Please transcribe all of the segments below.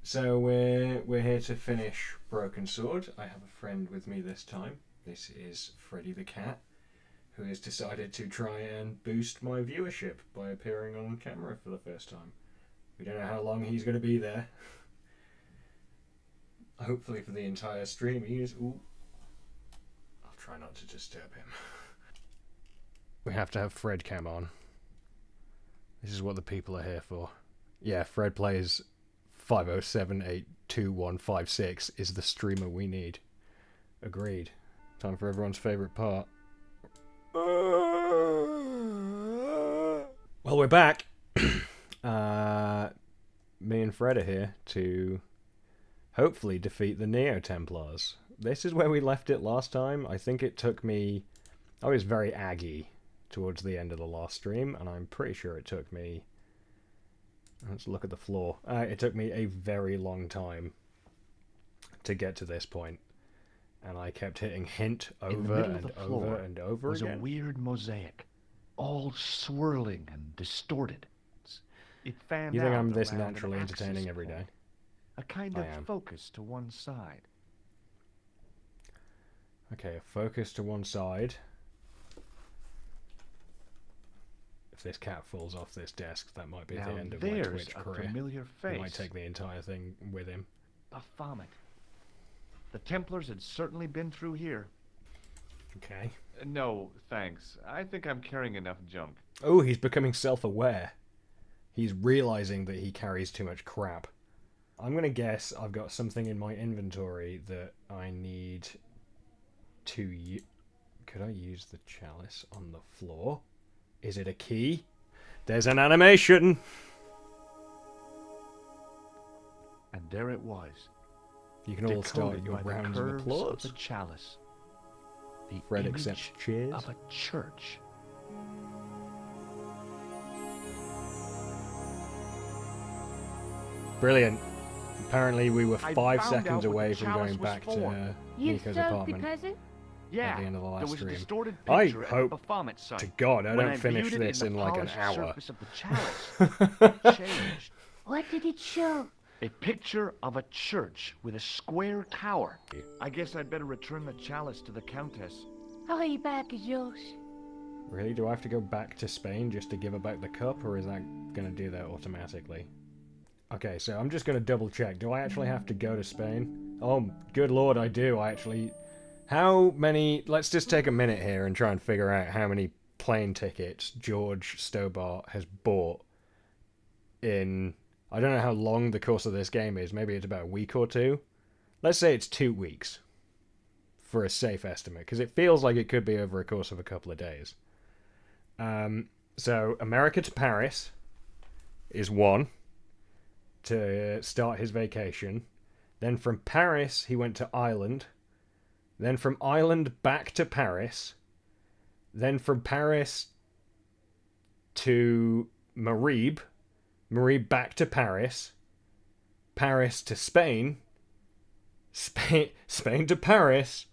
So we're here to finish Broken Sword. I have a friend with me this time. This is Freddy the Cat, who has decided to try and boost my viewership by appearing on camera for the first time. We don't know how long he's going to be there. Hopefully for the entire stream. Ooh. I'll try not to disturb him. We have to have Fred cam on. This is what the people are here for. Yeah, Fred plays 507822156 is the streamer we need. Agreed. Time for everyone's favourite part. Well, we're back. Me and Fred are here to hopefully defeat the Neo-Templars. This is where we left it last time. I think it took me... I was very aggy towards the end of the last stream, and I'm pretty sure it took me... Let's look at the floor. It took me a very long time to get to this point, and I kept hitting hint over and over and over again. Was a weird mosaic, all swirling and distorted. It fanned You think out I'm this around naturally an entertaining axis every day? point, a kind I of am. focus to one side. Okay, a focus to one side. If this cat falls off this desk, that might be Now the end of my there's Twitch a career. familiar He face. might take the entire thing with him. Baphomet. The Templars had certainly been through here. Okay. No, thanks. I think I'm carrying enough junk. Oh, he's becoming self-aware. He's realizing that he carries too much crap. I'm gonna guess I've got something in my inventory that I need to Could I use the chalice on the floor? Is it a key? There's an animation! And there it was. You can all start decoded your by the rounds of curves applause. the chalice. The Fred image accepts cheers. of a church. Brilliant. Apparently we were I 5 found seconds out what away the from chalice going was back for. to You Nico's served the apartment peasant? Yeah, at the end of the there last was a stream. distorted I picture at hope the Baphomet site. to God I When don't finish viewed it this in in the like an polished hour. surface of the chalice, it changed. What did it show? A picture of a church with a square tower. I guess I'd better return the chalice to the Countess. Hurry back is yours. Really? Do I have to go back to Spain just to give about the cup, or is that going to do that automatically? Okay, so I'm just going to double check. Do I actually have to go to Spain? Oh, good lord, I do. I actually... How many... Let's just take a minute here and try and figure out how many plane tickets George Stobart has bought in... I don't know how long the course of this game is. Maybe it's about a week or two. Let's say it's 2 weeks for a safe estimate, because it feels like it could be over a course of a couple of days. So, America to Paris is one to start his vacation. Then from Paris, he went to Ireland. Then from Ireland back to Paris. Then from Paris to Maribes. Maribes back to Paris. Paris to Spain. Spain to Paris.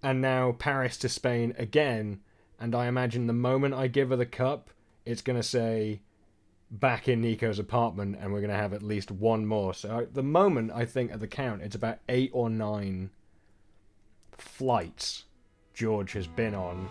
And now Paris to Spain again. And I imagine the moment I give her the cup, it's going to say back in Nico's apartment, and we're going to have at least one more. So at the moment, I think at the count, it's about 8 or 9 flights George has been on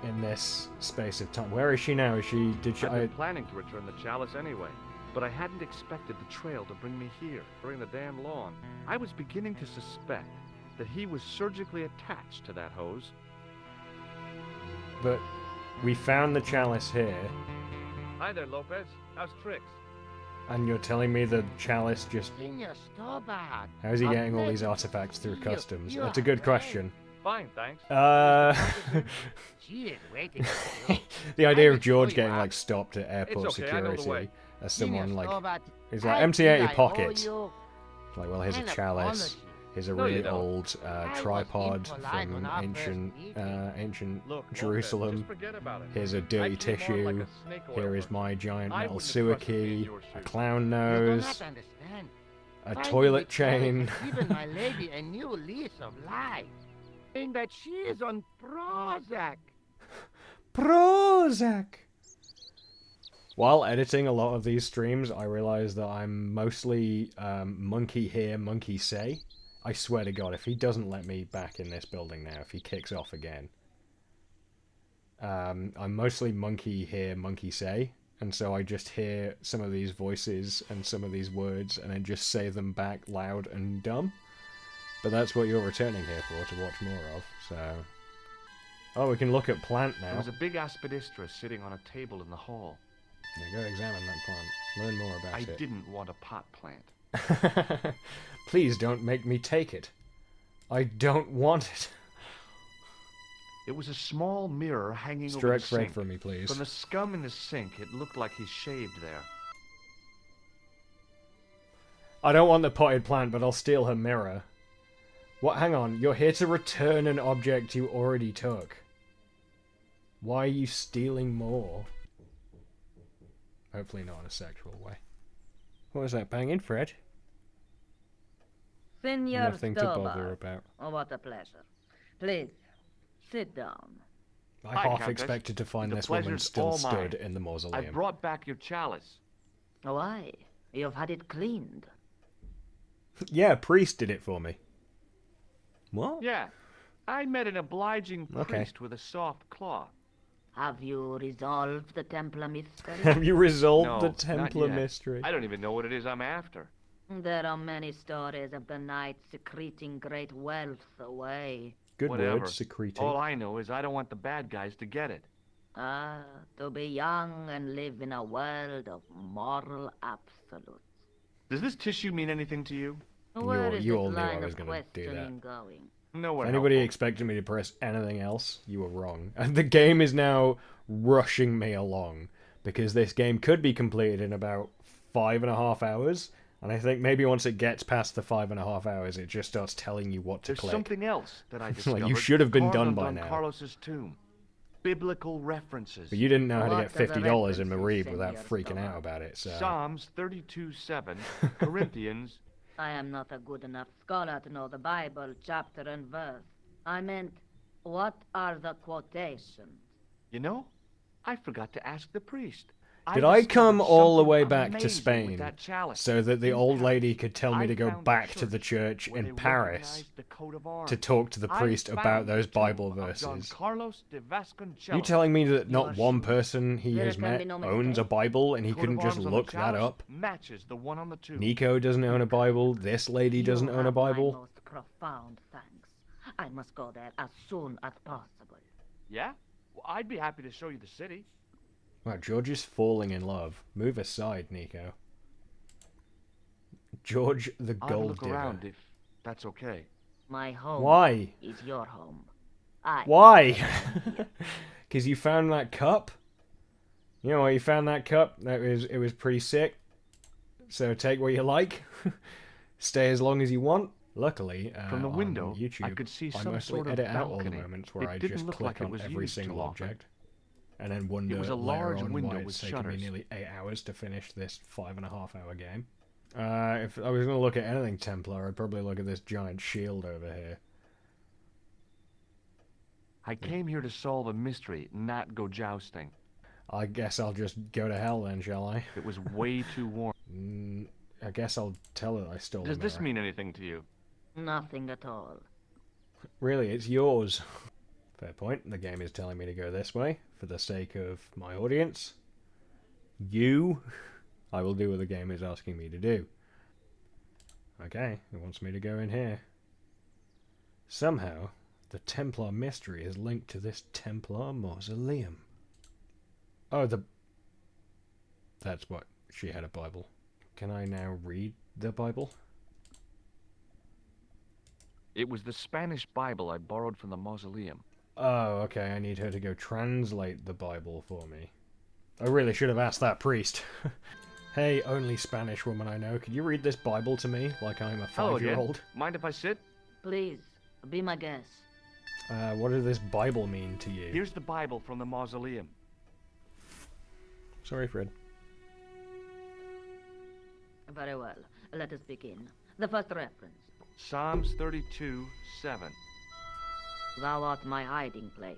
in this space of time. Where is she now? Is she... Did she... I've been planning to return the chalice anyway, but I hadn't expected the trail to bring me here, during the damn lawn. I was beginning to suspect that he was surgically attached to that hose. But we found the chalice here, Hi there, Lopez. How's tricks? and you're telling me the chalice just... Senor Stobart. How is he I'm getting all glad these to artifacts through see you. customs? You That's a are good right. question. Fine, thanks. She is waiting for you. The idea I of will George show you getting how. like stopped at airport It's okay, I know the security way. as Senor someone like... Stobart, He's like, I empty out feel your I owe pockets. you. Like, well, here's a An chalice. apology. Here's a No, really you don't. old I was tripod impolite from on our ancient first meeting. ancient Look, Lopez, Jerusalem. just forget about it. Here's a dirty I'd be more tissue. like a snake oil Here is person. my giant I metal wouldn't have sewer trusted me in key, your a shoes. clown You do nose, not understand. a Finding toilet the chalice chain. has given my lady a new lease of life, saying that she is on Prozac. Prozac! While editing a lot of these streams, I realize that I'm mostly monkey here, monkey say. I swear to God, if he doesn't let me back in this building now, if he kicks off again, I'm mostly monkey here, monkey say, and so I just hear some of these voices and some of these words and then just say them back loud and dumb. But that's what you're returning here for, to watch more of, so... Oh, we can lock at plant now. There was a big aspidistra sitting on a table in the hall. Yeah, go examine that plant. Learn more about it. I didn't want a pot plant. Please don't make me take it. I don't want it. It was a small mirror hanging over Strike the Fred sink. for me, please. From the scum in the sink, it looked like he shaved there. I don't want the potted plant, but I'll steal her mirror. What? Hang on. You're here to return an object you already took. Why are you stealing more? Hopefully not in a sexual way. What was that banging, Fred? Senor Nothing to bother about. Oh, what a pleasure. Please, sit down. I Hi, half Countess. expected to find The this woman pleasure's still all stood mine. in the I mausoleum. brought back your chalice. Why? You've had it cleaned. Yeah, priest did it for me. What? Yeah, I met an obliging Okay. priest with a soft cloth. Have you resolved the Templar mystery? Have you resolved No, the not Templar yet. mystery? I don't even know what it is I'm after. There are many stories of the knight secreting great wealth away. Good Whatever. word, secreting. All I know is I don't want the bad guys to get it. Ah, to be young and live in a world of moral absolutes. Does this tissue mean anything to you? Where is you this all knew I line was of gonna do that. questioning going? Nowhere. If anybody helpful. expected me to press anything else, you were wrong. And the game is now rushing me along, because this game could be completed in about 5.5 hours, and I think maybe once it gets past the 5.5 hours, it just starts telling you what to There's click. something else that I Like, discovered. you should have been carved done on by Don now. Carlos's tomb. Biblical references. But you didn't know how to What get are the $50 in references, Marib without Senor freaking out Stover? about it, so... Psalms 32:7, Corinthians. I am not a good enough scholar to know the Bible chapter and verse. I meant, what are the quotations? You know, I forgot to ask the priest. Did I come discovered all the something way back to amazing with Spain that chalice. so that the In old Paris, lady could tell me I to go found a back to the church where in they Paris recognized the coat of arms. to talk to the I priest about found those the tomb Bible of Don verses? Carlos de Vasconcellos. You telling me that not You are one sure? person he There has can met be no owns a mistake. Bible and he Coat couldn't of just arms on the look that chalice up? matches the one on the tomb. Nico doesn't own a Bible, this lady doesn't You own a have my Bible. most profound thanks. I must go there as soon as possible. Yeah? Well, I'd be happy to show you the city. Wow, George is falling in love. Move aside, Nico. George the I'll have a Gold look Digger. around if that's okay. My home Why? is your home. I Why? Because you found that cup? You know why you found that cup? It was pretty sick. So take what you like. Stay as long as you want. Luckily, From the on window, YouTube, I could see I some mostly sort of edit out all the balcony. moments where It I didn't just look click like it on was every used too single often. object. And then wonder was a later large on window why with it's taken me shutters. nearly 8 hours to finish this 5.5-hour game. If I was going to look at anything Templar, I'd probably look at this giant shield over here. I came here to solve a mystery, not go jousting. I guess I'll just go to hell then, shall I? It was way too warm. I guess I'll tell her I stole the Does this mirror. mean anything to you? Nothing at all. Really, it's yours. Fair point. The game is telling me to go this way for the sake of my audience. I will do what the game is asking me to do. Okay, it wants me to go in here. Somehow, the Templar mystery is linked to this Templar mausoleum. Oh, that's what. She had a Bible. Can I now read the Bible? It was the Spanish Bible I borrowed from the mausoleum. Oh, okay, I need her to go translate the Bible for me. I really should have asked that priest. Hey, only Spanish woman I know, could you read this Bible to me like I'm a Hello again. 5-year-old? Mind if I sit? Please, be my guest. What does this Bible mean to you? Here's the Bible from the mausoleum. Sorry, Fred. Very well. Let us begin. The first reference. Psalms 32:7. Thou art my hiding place.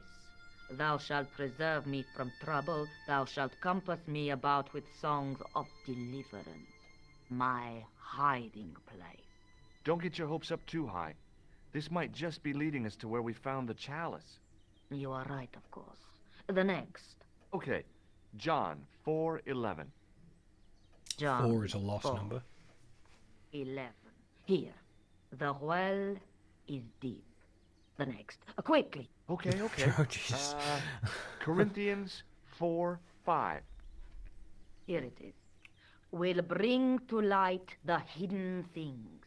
Thou shalt preserve me from trouble. Thou shalt compass me about with songs of deliverance. My hiding place. Don't get your hopes up too high. This might just be leading us to where we found the chalice. You are right, of course. The next. Okay, John 4:11. John 4 is a lost 4, number. 11. Here. The well is deep. The next. Quickly. Okay, okay. Oh, Jesus. Corinthians 4:5. Here it is. Will bring to light the hidden things.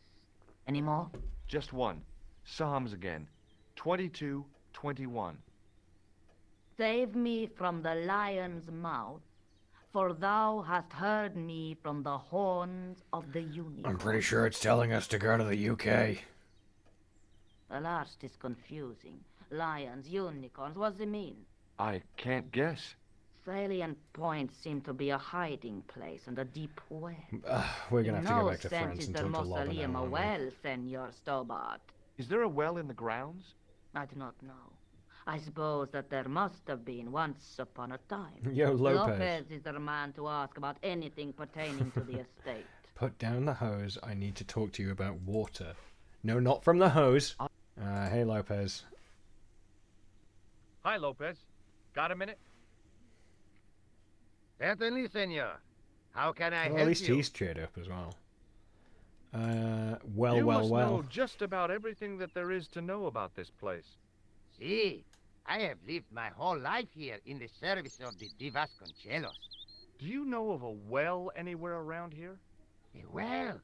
Any more? Just one. Psalms again. 22:21. Save me from the lion's mouth, for thou hast heard me from the horns of the unicorn. I'm pretty sure it's telling us to go to the UK. The last is confusing. Lions, unicorns, what's it mean? I can't guess. Salient points seem to be a hiding place and a deep well. We're gonna have to go back to sense France is and the talk to Loba mausoleum now, a aren't we? well, Senor Stobart. Is there a well in the grounds? I do not know. I suppose that there must have been once upon a time. Yo, Lopez. Lopez is the man to ask about anything pertaining to the estate. Put down the hose. I need to talk to you about water. No, not from the hose. Hey, Lopez. Hi, Lopez. Got a minute? Certainly, senor. How can I Well, help at least you? he's cheered up as well. You Well. must know just about everything that there is to know about this place. See, I have lived my whole life here in the service of the Vasconcelos. Do you know of a well anywhere around here? Well,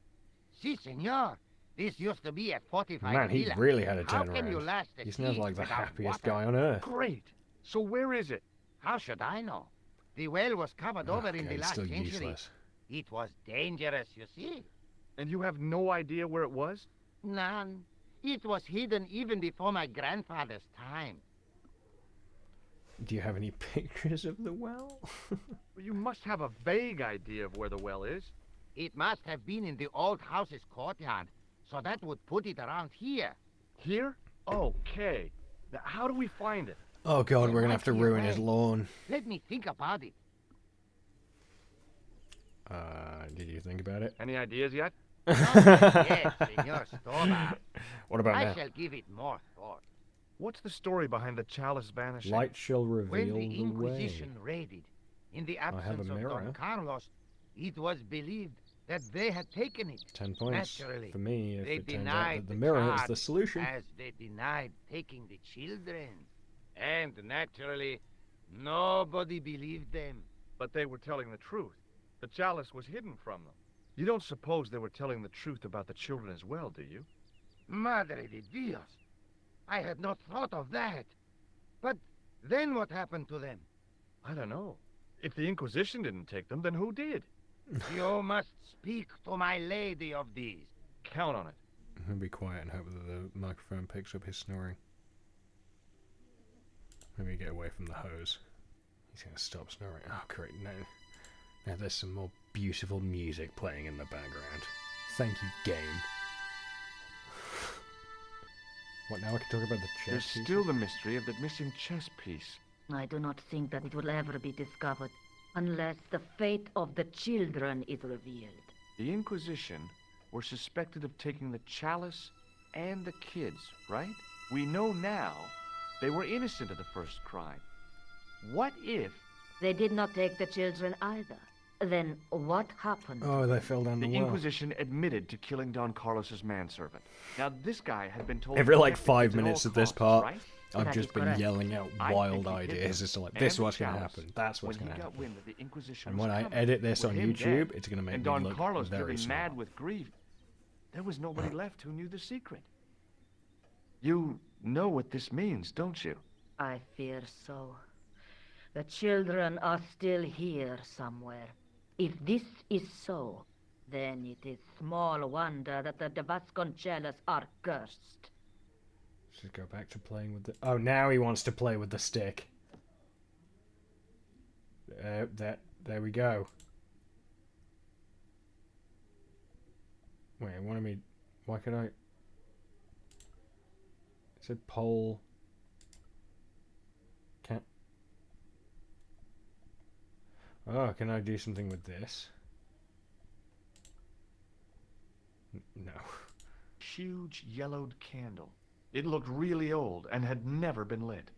si, senor. This used to be a fortified Man, he villa. really had a How can you turnaround. last a He smells siege like the without happiest water? guy on earth. Great. So where is it? How should I know? The well was covered over in Okay, the it's last still century. useless. It was dangerous, you see. And you have no idea where it was? None. It was hidden even before my grandfather's time. Do you have any pictures of the well? Well, you must have a vague idea of where the well is. It must have been in the old house's courtyard, so that would put it around here. Here? Okay. Now, how do we find it? Oh god, There we're gonna might have to be a ruin his way. lawn. Let me think about it. Did you think about it? Any ideas yet? Yes, Senor Stobart. What about I now? shall give it more thought. What's the story behind the chalice vanishing? Light shall When reveal the the Inquisition way. raided, in the have a absence of mirror. Don Carlos, it was believed that they had taken it. 10 points Naturally, for me if they it turns out denied that the mirror is charge the solution. as they denied taking the children. And naturally, nobody believed them. But they were telling the truth. The chalice was hidden from them. You don't suppose they were telling the truth about the children as well, do you? Madre de Dios. I had not thought of that. But then what happened to them? I don't know. If the Inquisition didn't take them, then who did? You must speak to my lady of these. Count on it. I'll be quiet and hope that the microphone picks up his snoring. Maybe get away from the hose. He's gonna stop snoring. Oh great, no. Now there's some more beautiful music playing in the background. Thank you, game. What, now I can talk about the There's chess still the mystery of that missing chess piece. I do not think that it will ever be discovered unless the fate of the children is revealed. The Inquisition were suspected of taking the chalice and the kids, right? We know now they were innocent of the first crime. What if They did not take the children either. Then what happened? Oh, they fell down the the well. Inquisition admitted to killing Don Carlos's manservant? Now, this guy had been told Every to like protect the 5 kids at minutes all of this costs, part, right? I've That just is been correct. yelling out I wild think he hid ideas them as to like, and this the what's gonna chalice happen, that's what's when gonna he got happen. wind that the Inquisition And was when I coming, edit this with on him YouTube, dead, it's gonna make and me Don look Carlos very driven small. mad with grief, there was nobody left who knew the secret. You know what this means, don't you? I fear so. The children are still here somewhere. If this is so, then it is small wonder that the Vasconcelos are cursed. Just go back to playing with the... Oh, now he wants to play with the stick. There we go. Wait, it wanted me... Why could I... It said poll... Can't... Oh, can I do something with this? No. Huge yellowed candle. It looked really old and had never been lit.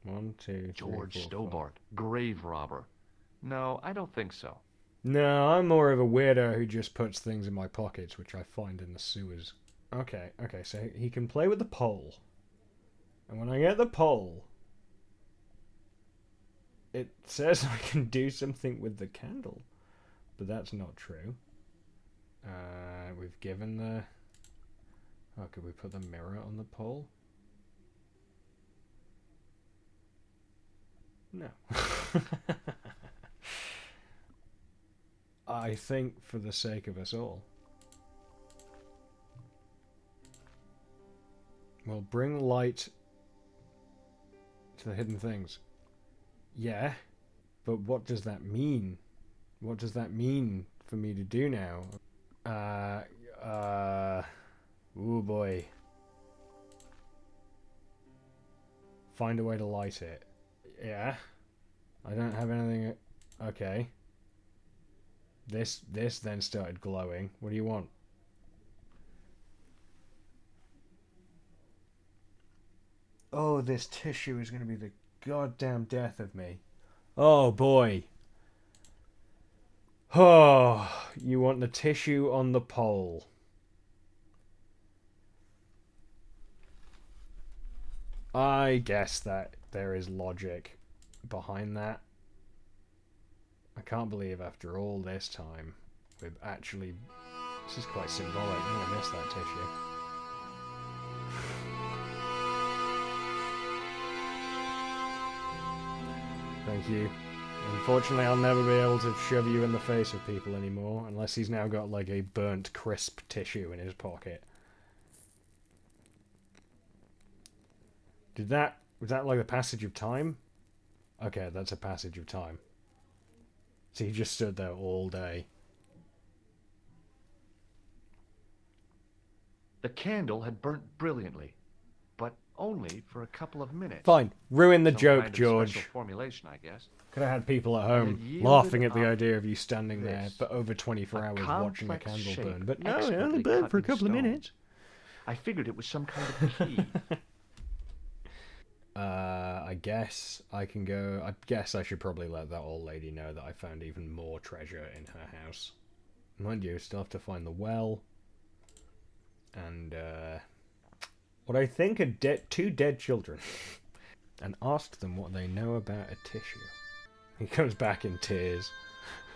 1, 2, 3, George 4, 5. Stobart, grave robber. No, I don't think so. No, I'm more of a weirdo who just puts things in my pockets, which I find in the sewers. Okay, so he can play with the pole. And when I get the pole, it says I can do something with the candle. But that's not true. We've given the... Oh, could we put the mirror on the pole? No. I think for the sake of us all. Well, bring light to the hidden things. Yeah, but what does that mean? What does that mean for me to do now? Ooh boy. Find a way to light it. Yeah. I don't have anything... Okay. This then started glowing. What do you want? Oh, this tissue is going to be the goddamn death of me. Oh, boy. Oh, you want the tissue on the pole. I guess that there is logic behind that. I can't believe after all this time we've actually... This is quite symbolic. I'm going to miss that tissue. Thank you. Unfortunately, I'll never be able to shove you in the face of people anymore, unless he's now got like a burnt crisp tissue in his pocket. Was that like the passage of time? Okay, that's a passage of time. So he just stood there all day. The candle had burnt brilliantly, but only for a couple of minutes. Fine, ruin the Some joke, kind of George. special formulation, I guess. Could have had people at It home had yielded laughing at the up idea of you standing there this, for over 24 a hours watching a complex candle shape burn. But no, it expertly only burned cut for a in couple of stone. minutes. I figured it was some kind of key. I guess I can go... I guess I should probably let that old lady know that I found even more treasure in her house. Mind you, still have to find the well. And, what I think are two dead children. And ask them what they know about a tissue. He comes back in tears.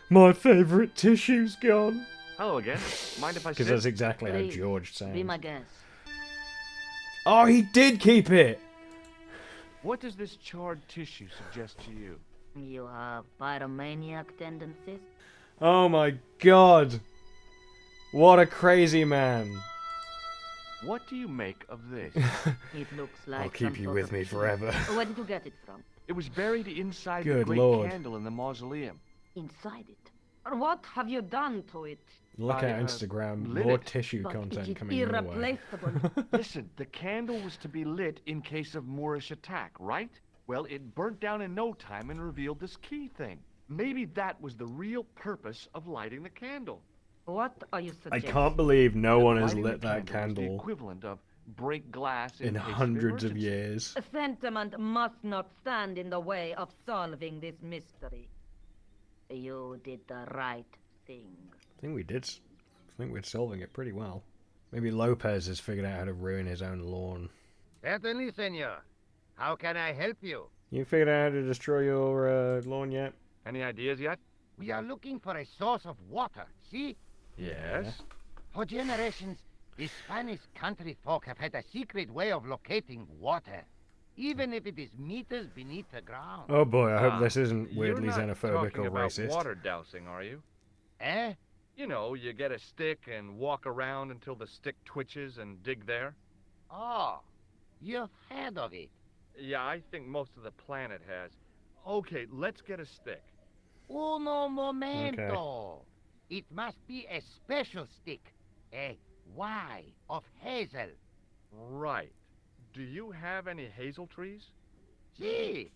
My favourite tissue's gone. Hello again. Mind if I Because sit? that's exactly how Please, George sounds. Be my guest. Oh, he did keep it! What does this charred tissue suggest to you? You have pyromaniac tendencies? Oh my god! What a crazy man! What do you make of this? It looks like I'll keep some you sort with of me key. forever. Where did you get it from? It was buried inside the Good great lord. candle in the mausoleum. Inside it? What have you done to it? Look I, at Instagram, lit more it. tissue But content it is coming your way. irreplaceable. Listen, the candle was to be lit in case of Moorish attack, right? Well, it burnt down in no time and revealed this key thing. Maybe that was the real purpose of lighting the candle. What are you I suggesting? can't believe no one has Lighting lit the that was the candle equivalent of break glass in case of hundreds of emergency. years. Sentiment must not stand in the way of solving this mystery. You did the right thing. I think we're solving it pretty well. Maybe Lopez has figured out how to ruin his own lawn. Certainly, senor. How can I help you? You figured out how to destroy your lawn yet? Any ideas yet? We are looking for a source of water, see? Yes. For generations, the Spanish country folk have had a secret way of locating water, even if it is meters beneath the ground. Oh boy, I hope this isn't You're weirdly not xenophobic talking or about racist. water dousing, are you? Eh? You know, you get a stick and walk around until the stick twitches and dig there. Oh, you've heard of it. Yeah, I think most of the planet has. Okay, let's get a stick. Uno momento. It must be a special stick. A Y of hazel. Right. Do you have any hazel trees? See?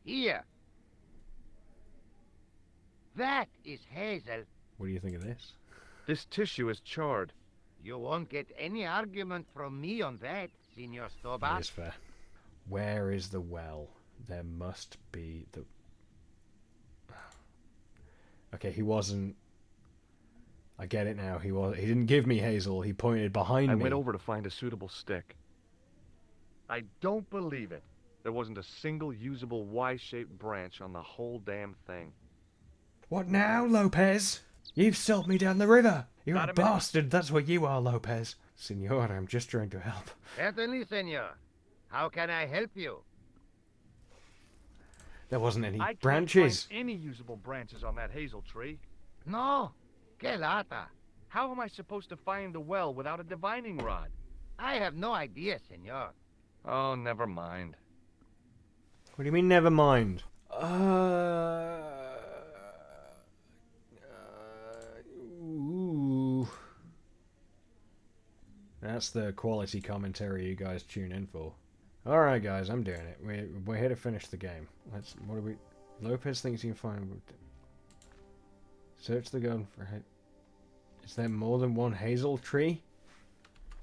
Here. That is hazel. What do you think of this? This tissue is charred. You won't get any argument from me on that, Senor That Stobart. is fair. Where is the well? There must be the... Okay, he wasn't... I get it now. He didn't give me hazel. He pointed behind I me. went over to find a suitable stick. I don't believe it. There wasn't a single usable Y-shaped branch on the whole damn thing. What now, Lopez? You've sold me down the river. You're Not a a minute. bastard. That's what you are, Lopez. Senor, I'm just trying to help. Certainly, senor. How can I help you? There wasn't any I can't branches. find any usable branches on that hazel tree. No. Que lata. How am I supposed to find the well without a divining rod? I have no idea, senor. Oh, never mind. What do you mean, never mind? Ooh. That's the quality commentary you guys tune in for. Alright guys, I'm doing it. We're here to finish the game. What do we... Lopez thinks you can find... Search the garden for... Is there more than one hazel tree?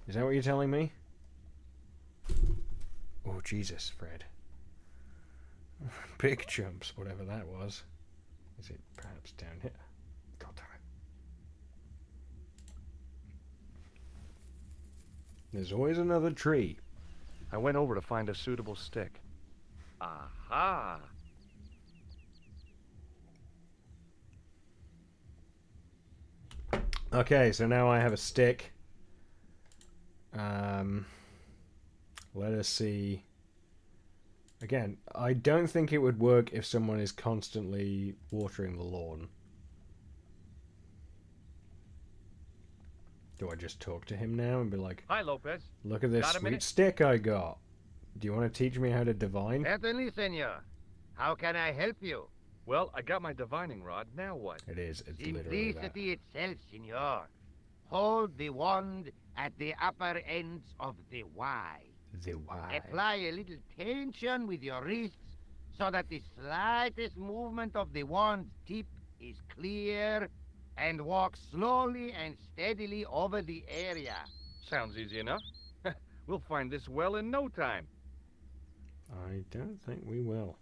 Is that what you're telling me? Oh, Jesus, Fred. Big jumps, whatever that was. Is it perhaps down here? God damn it. There's always another tree. I went over to find a suitable stick. Aha! Okay, so now I have a stick. Let us see. Again, I don't think it would work if someone is constantly watering the lawn. Do I just talk to him now and be like, Hi, Lopez. look at this Got a sweet minute? stick I got. Do you want to teach me how to divine? Certainly, senor. How can I help you? Well, I got my divining rod. Now what? It is. It's literally that. Simplicity itself, senor. Hold the wand at the upper ends of the Y. The why. Apply a little tension with your wrists so that the slightest movement of the wand's tip is clear, and walk slowly and steadily over the area. Sounds easy enough. We'll find this well in no time. I don't think we will.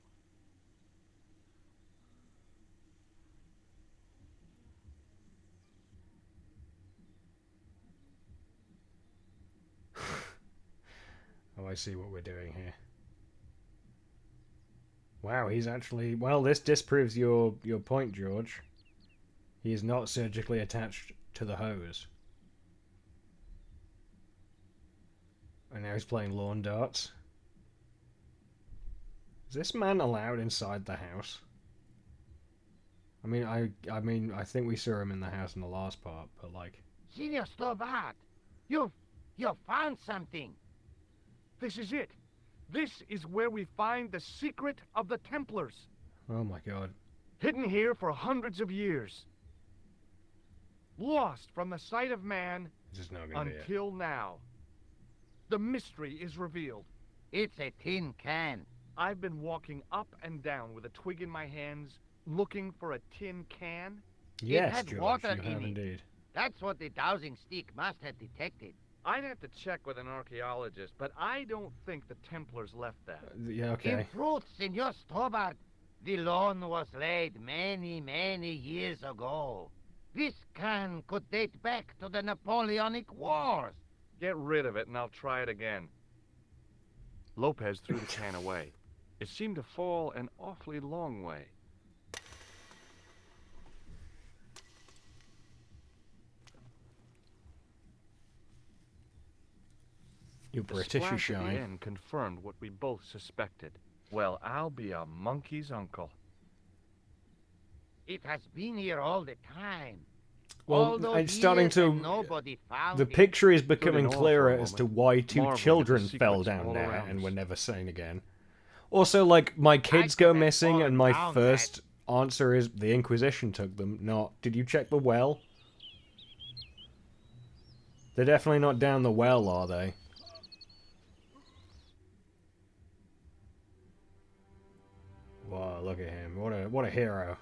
Oh, I see what we're doing here. Wow, he's actually... Well, this disproves your point, George. He is not surgically attached to the hose. And now he's playing lawn darts. Is this man allowed inside the house? I mean, I think we saw him in the house in the last part, but like... Senor Stobart, you've found something. This is it. This is where we find the secret of the Templars. Oh my god. Hidden here for hundreds of years. Lost from the sight of man This is not gonna be it. until now. The mystery is revealed. It's a tin can. I've been walking up and down with a twig in my hands, looking for a tin can. Yes, had George, water you in have it. indeed. That's what the dowsing stick must have detected. I'd have to check with an archaeologist, but I don't think the Templars left that. Yeah, In okay. truth, Senor Stobart, the lawn was laid many, many years ago. This can could date back to the Napoleonic Wars. Get rid of it and I'll try it again. Lopez threw the can away. It seemed to fall an awfully long way. You're The British, you splash at the shine. end confirmed what we both suspected. Well, I'll be a monkey's uncle. It has been here all the time. Well, All those it's starting years to... and nobody found The it. picture is becoming awe for clearer a as to moment, why two marveling at the children fell secrets down all there around and us. were never seen again. Also, like, my kids could go have missing fallen and my down first answer is the Inquisition took them, not, did you check the well? They're definitely not down the well, are they? Wow, look at him. What a hero.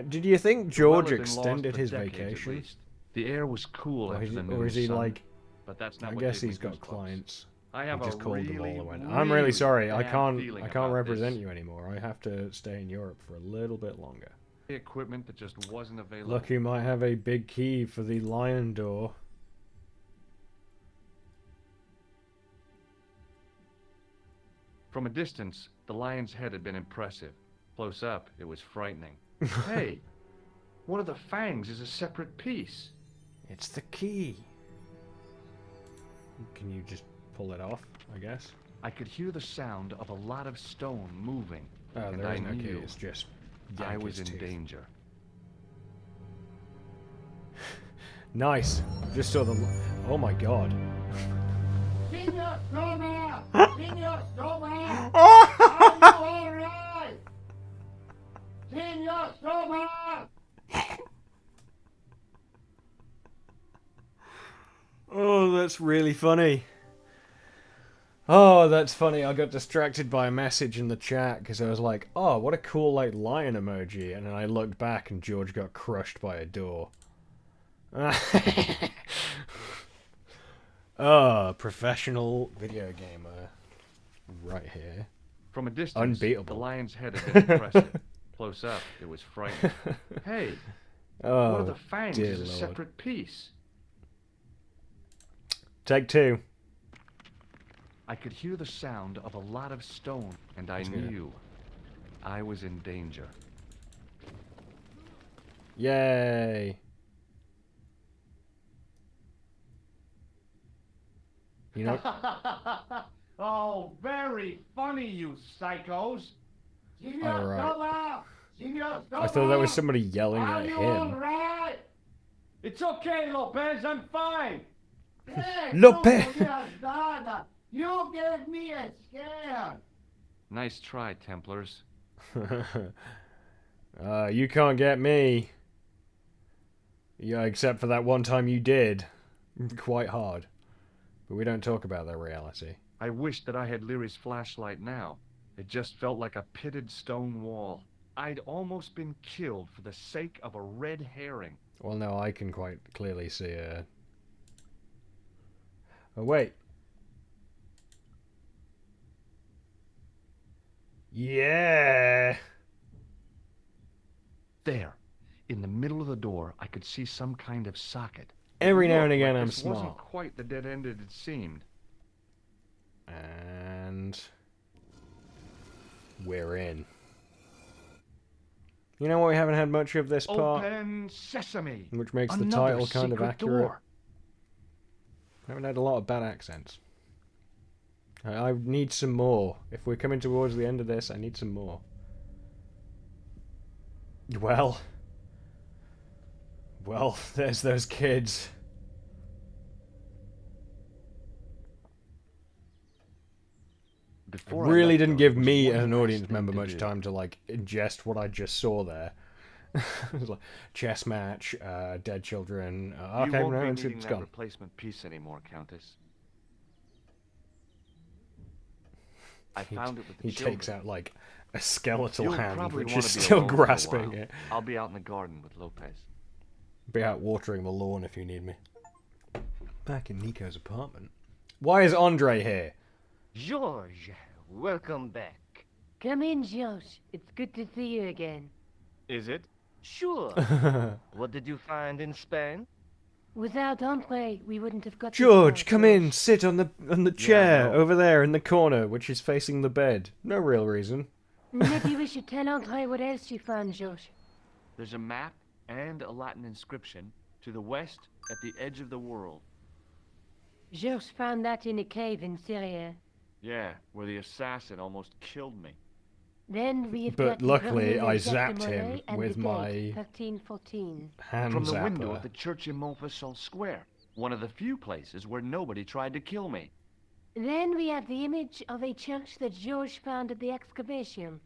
Did you think The well George had been lost extended for his decades at vacation? least. The air was cool Or after is, the or noon is he sun, like... but that's not I what guess gave me he's got goosebumps. clients. I He have just a called them all really, and went, I'm really sorry, I bad can't feeling about represent this. you anymore. I have to stay in Europe for a little bit longer. Equipment that just wasn't available. Look who might have a big key for the lion door. From a distance, the lion's head had been impressive. Close up, it was frightening. Hey, one of the fangs is a separate piece. It's the key. Can you just pull it off, I guess? I could hear the sound of a lot of stone moving. Oh, and there I is no key, knew it's just I yank was its in teeth. danger. Nice. Just saw the... Oh my god. Senor Soma! Senor Soma! Are you alright? Senor Soma! Oh, that's really funny. Oh, that's funny. I got distracted by a message in the chat because I was like, oh, what a cool, like, lion emoji. And then I looked back and George got crushed by a door. Oh, professional video gamer. Right here. From a distance, Unbeatable. the lion's head had been impressive. Close up, it was frightening. Hey, Oh, one of the fangs dear is a Lord. separate piece. Take two. I could hear the sound of a lot of stone, and I That's good. knew I was in danger. Yay. You know... Oh, very funny, you psychos. Senor Alright. Soma! Senor Soma! I thought that was somebody yelling Are at you him. alright? It's okay, Lopez, I'm fine. Hey, Lopez! You gave me a scare. Nice try, Templars. You can't get me. Yeah, except for that one time you did. Quite hard. But we don't talk about that reality. I wished that I had Leary's flashlight now. It just felt like a pitted stone wall. I'd almost been killed for the sake of a red herring. Well, no, I can quite clearly see a... Oh, wait. Yeah! There, in the middle of the door, I could see some kind of socket. Every now and Looked again like I'm this wasn't smart. quite the dead end it had seemed. And... we're in. You know what, we haven't had much of this part, Open sesame! which makes the Another title kind of secret accurate. door. Haven't had a lot of bad accents. I need some more. If we're coming towards the end of this, I need some more. Well, there's those kids. Before I Really let didn't go, give there was me, one as an last audience thing member, to much do. time to, like, ingest what I just saw there. It was like, chess match, dead children. You Okay, won't no, be it's needing that gone. replacement piece anymore, Countess. I He- found it with the He children. takes out, like, a skeletal You'll hand, probably which wanna is be still alone for a grasping while. it. I'll be out in the garden with Lopez. Be out watering the lawn if you need me. Back in Nico's apartment. Why is Andre here? George, welcome back. Come in, George. It's good to see you again. Is it? Sure. What did you find in Spain? Without Andre, we wouldn't have got this George, far, come George. in. Sit on the chair no. over there in the corner, which is facing the bed. No real reason. Maybe we should tell Andre what else you found, George. There's a map and a Latin inscription to the west at the edge of the world. George found that in a cave in Syria. Yeah, where the assassin almost killed me. Then we have But got the luckily, Journal I of Jacques zapped de him Molay and with the my date, 1314. hand From the zapper. window of the church in Montfaucon Square. One of the few places where nobody tried to kill me. Then we have the image of a church that George found at the excavation.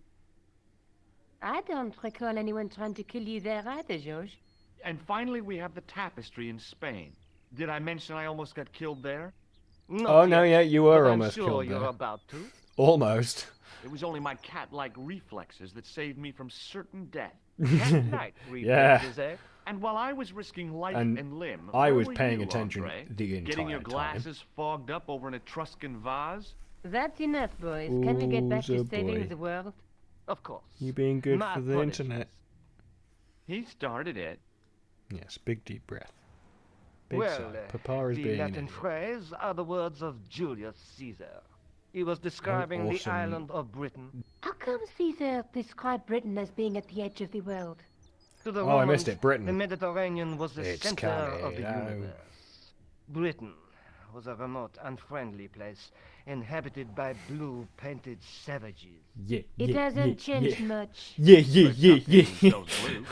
I don't recall anyone trying to kill you there either, George. And finally we have the tapestry in Spain. Did I mention I almost got killed there? Not Oh, no, yet, yeah, you were but almost I'm sure killed you're there. about to. Almost. It was only my cat-like reflexes that saved me from certain death. Cat-like Yeah. reflexes, eh? And while I was risking life And and limb, I where was were paying you, attention Andre? the Getting your entire time. glasses fogged up over an Etruscan vase? That's enough, boys. Can we get back to Ooh, saving boy. the world? Of course. You being good My for the apologies. internet. He started it. Yes, big deep breath. Big Well, sigh. Papa is the being an Latin idiot. phrase are the words of Julius Caesar. He was describing the awesome. island of Britain. How come Caesar described Britain as being at the edge of the world? To the Oh, I Romans, missed it. Britain. the Mediterranean was the It's center of the kinda, universe. Britain was a remote, unfriendly place inhabited by blue-painted savages. Yeah, It yeah, hasn't yeah, changed yeah. much, Yeah, yeah, yeah, yeah. Those blue.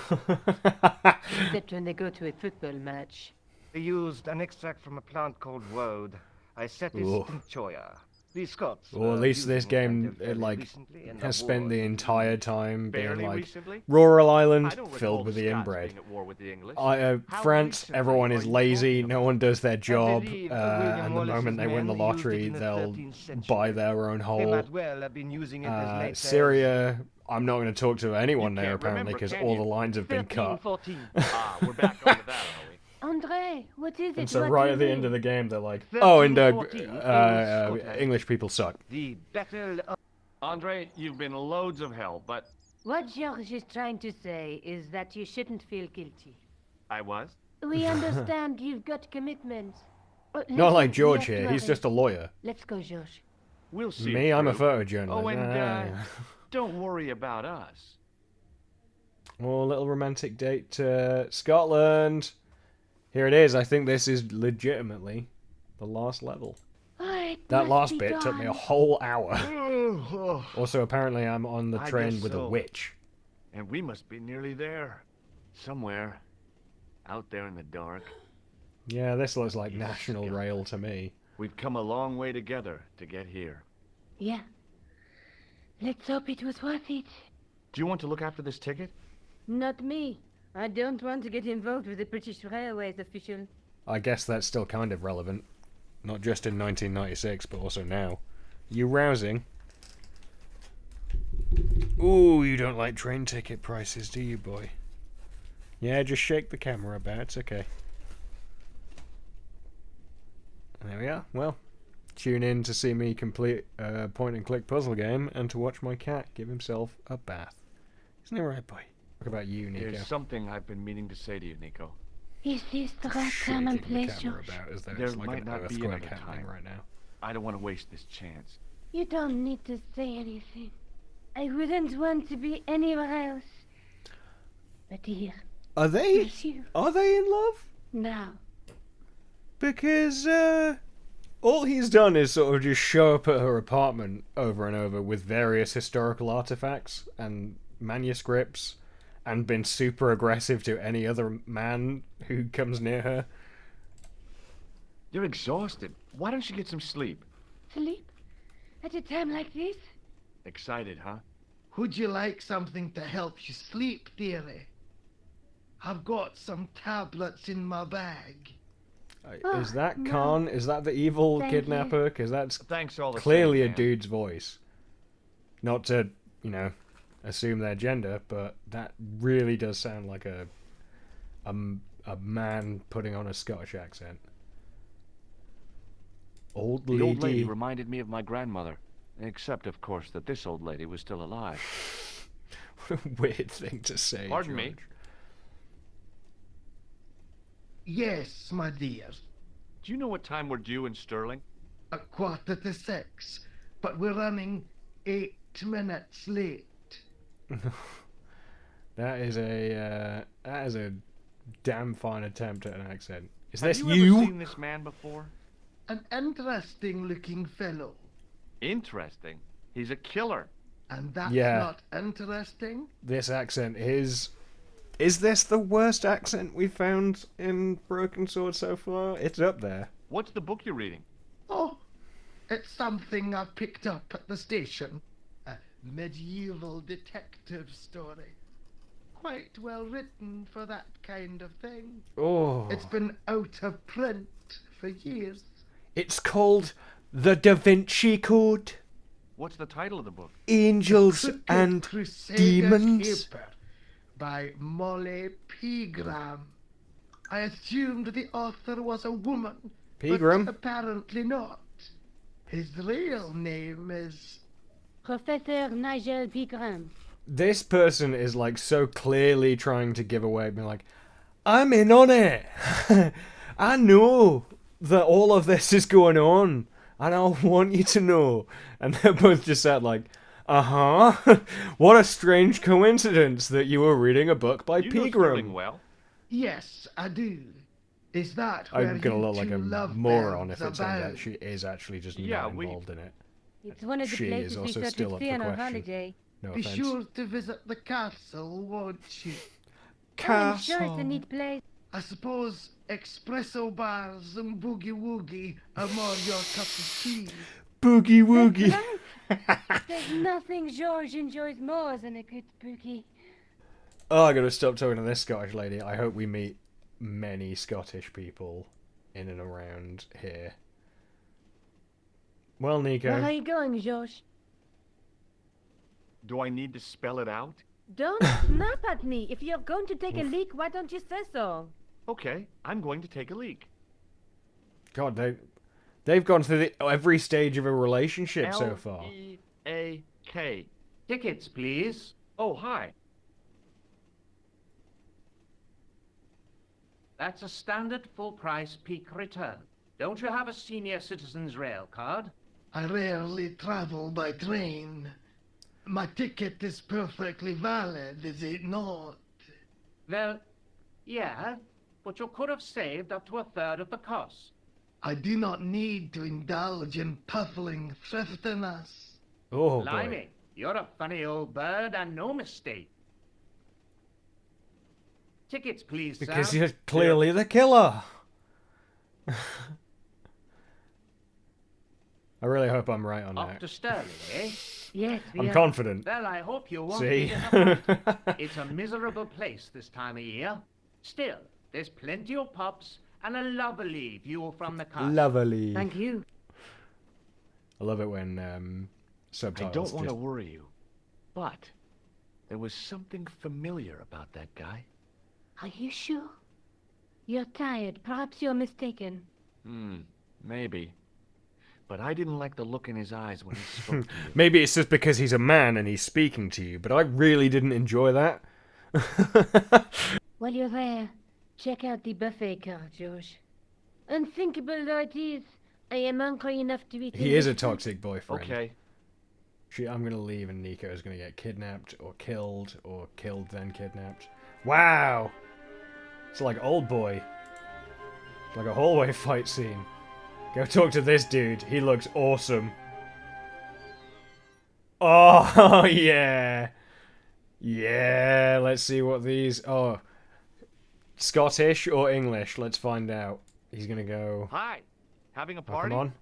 except when they go to a football match. They used an extract from a plant called woad, Icetis Ooh. tinctoria. The Scots. Well, at were least this using it game, until fairly like, recently in has the spent the wars. entire time being Barely like recently? rural I island don't recall filled with the Scots inbred. being at war with the English. How France, recently everyone are is you lazy, talking no about? one does their job, believe and William the Wallace's moment they win the men used it lottery, in the they'll 13th century. buy their own They hole. might well have been using it as late Syria, I'm not going to talk to anyone You there can't apparently remember, because can all you? the lines have been cut. 1314. Ah, we're back over that, are we? Andre, what is it? And so What right do at the you end mean? of the game, they're like, oh, and 1314 in Scotland. English people suck. The Battle of Andre, you've been loads of hell, but What George is trying to say is that you shouldn't feel guilty. I was. We understand you've got commitments. Not like Listen, George we have here, to he's hurry. just a lawyer. Let's go, George. We'll see. Me, it I'm a through. photojournalist. Oh, and don't worry about us. Oh, little romantic date to Scotland. Here it is. I think this is legitimately the last level. That last bit took me a whole hour. Also, apparently I'm on the I train guess with a so. witch. And we must be nearly there. Somewhere. Out there in the dark. Yeah, this looks like National Rail to me. We've come a long way together to get here. Yeah. Let's hope it was worth it. Do you want to look after this ticket? Not me. I don't want to get involved with the British Railways official. I guess that's still kind of relevant. Not just in 1996, but also now. You rousing? Ooh, you don't like train ticket prices, do you, boy? Yeah, just shake the camera about, it's okay. There we are. Well, tune in to see me complete a point-and-click puzzle game and to watch my cat give himself a bath. Isn't it right, boy? Talk about you, Nico. There's something I've been meaning to say to you, Nico. Is this the right Shaking time and the place, camera George? about as though There it's like might an not be earthquake another happening time. right now. I don't want to waste this chance. You don't need to say anything. I wouldn't want to be anywhere else. But here, Are they? with you. Are they in love? Now. Because all he's done is sort of just show up at her apartment over and over with various historical artifacts and manuscripts and been super aggressive to any other man who comes near her. You're exhausted. Why don't you get some sleep? Sleep? At a time like this? Excited, huh? Would you like something to help you sleep, dearie? I've got some tablets in my bag. Is that no. Khan? Is that the evil Thank kidnapper? Because that's Thanks all the clearly same, a man. dude's voice. Not to, assume their gender, but that really does sound like a man putting on a Scottish accent. Old The old lady lady. reminded me of my grandmother. Except, of course, that this old lady was still alive. What a weird thing to say. Pardon me? George. Yes, my dear. Do you know what time we're due in Stirling? 6:15, but we're running 8 minutes late. That is a damn fine attempt at an accent. Is Have this you you? ever seen this man before? An interesting-looking fellow. Interesting. He's a killer. And that's Yeah. not interesting? This accent is. Is this the worst accent we've found in Broken Sword so far? It's up there. What's the book you're reading? Oh, it's something I picked up at the station. A medieval detective story. Quite well written for that kind of thing. Oh. It's been out of print for years. It's called The Da Vinci Code. What's the title of the book? Angels Crooked and Crusader Demons. Caper by Molly Pegram. I assumed the author was a woman, Pegram? but apparently not. His real name is... Professor Nigel Pegram. This person is like so clearly trying to give away, being like, I'm in on it. I know that all of this is going on, and I want you to know. And they're both just sat like, uh-huh. What a strange coincidence that you were reading a book by You know Sterling Pegram. well. Yes, I do. Is that where I'm gonna you look like two a love moron if birds it turns abound? out she is actually just Yeah, not we- involved in it. It's one of the She is places we also thought still we'd up see for on our question. holiday. No Be offense. sure to visit the castle, won't you? Oh, I'm sure it's a neat place. I suppose espresso bars and boogie woogie are more your cup of tea. Boogie woogie. That's right. There's nothing George enjoys more than a good boogie. Oh, I gotta stop talking to this Scottish lady. I hope we meet many Scottish people in and around here. Well, Nico. Where are you going, George? Do I need to spell it out? Don't snap at me. If you're going to take a leak, why don't you say so? Okay, I'm going to take a leak. God, they've gone through every stage of a relationship so far. L-E-A-K. Tickets, please. Oh, hi. That's a standard full-price peak return. Don't you have a senior citizen's rail card? I rarely travel by train. My ticket is perfectly valid, is it not? Well, yeah, but you could have saved up to a third of the cost. I do not need to indulge in puffling thriftiness. Oh, boy. Blimey, you're a funny old bird and no mistake. Tickets, please, Because sir. you're clearly the killer. I really hope I'm right on Off that. to Sterling, eh? Yes, we I'm are. confident. Well, I hope you won't See? be disappointed. It's a miserable place this time of year. Still, there's plenty of pubs and a lovely view from the castle. Lovely. Thank you. I love it when I subtitles don't want to just... worry you, but there was something familiar about that guy. Are you sure? You're tired. Perhaps you're mistaken. Maybe. But I didn't like the look in his eyes when he spoke to you. Maybe it's just because he's a man and he's speaking to you, but I really didn't enjoy that. While you're there, check out the buffet car, George. Unthinkable though it is, I am hungry enough to eat. He is a toxic boyfriend. Okay. I'm gonna leave and Nico's gonna get kidnapped or killed then kidnapped. Wow! It's like Old Boy. It's like a hallway fight scene. Go talk to this dude. He looks awesome. Oh, yeah. Yeah, let's see what these... Oh, Scottish or English? Let's find out. He's gonna go... Hi. Having a Oh, party? come on.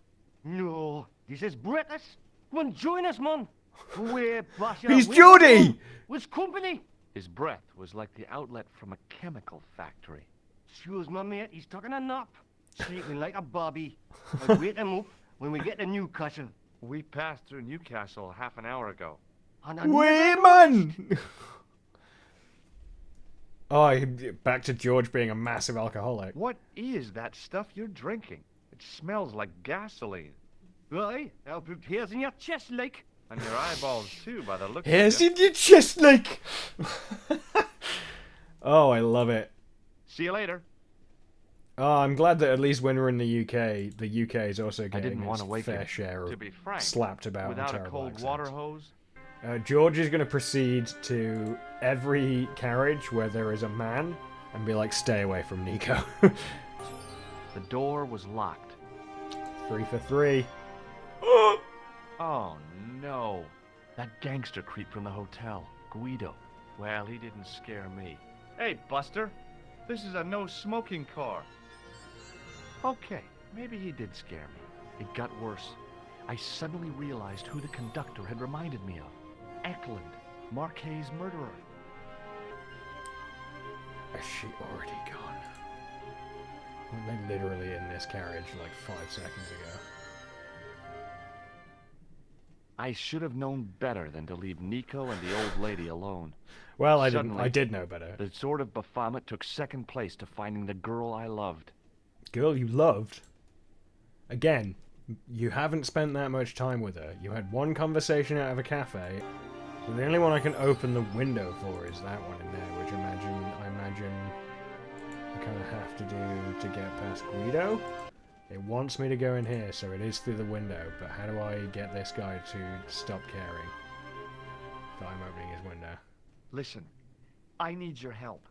No, this is British. Come on, join us, man. We're He's Geordie! With company. His breath was like the outlet from a chemical factory. Excuse my mate, he's taking a nap. Sleeping like a bobby. I'll wake him up when we get to Newcastle. We passed through Newcastle half an hour ago. And I Wee never man! Oh, back to George being a massive alcoholic. What is that stuff you're drinking? It smells like gasoline. Right, I'll put hairs in your chest, like. And your eyeballs, too, by the look Here's of it. in your chest, like. Oh, I love it. See you later. Oh, I'm glad that at least when we're in the UK is also I getting didn't want its to wake fair him. share To of be frank, slapped about and without a terrible cold accents. water hose. George is going to proceed to every carriage where there is a man and be like, stay away from Nico. The door was locked. 3 for 3. Oh, no. That gangster creep from the hotel, Guido. Well, he didn't scare me. Hey, Buster. This is a no-smoking car. Okay, maybe he did scare me. It got worse. I suddenly realized who the conductor had reminded me of. Eklund, Marquet's murderer. Is she already gone? Weren't they literally in this carriage like 5 seconds ago? I should have known better than to leave Nico and the old lady alone. Well, I Suddenly, did know better. The Sword of Baphomet took second place to finding the girl I loved. Girl you loved? Again, you haven't spent that much time with her. You had one conversation out of a cafe. So the only one I can open the window for is that one in there, which I imagine I kind of have to do to get past Guido. It wants me to go in here, so it is through the window, but how do I get this guy to stop caring that I'm opening his window? Listen, I need your help.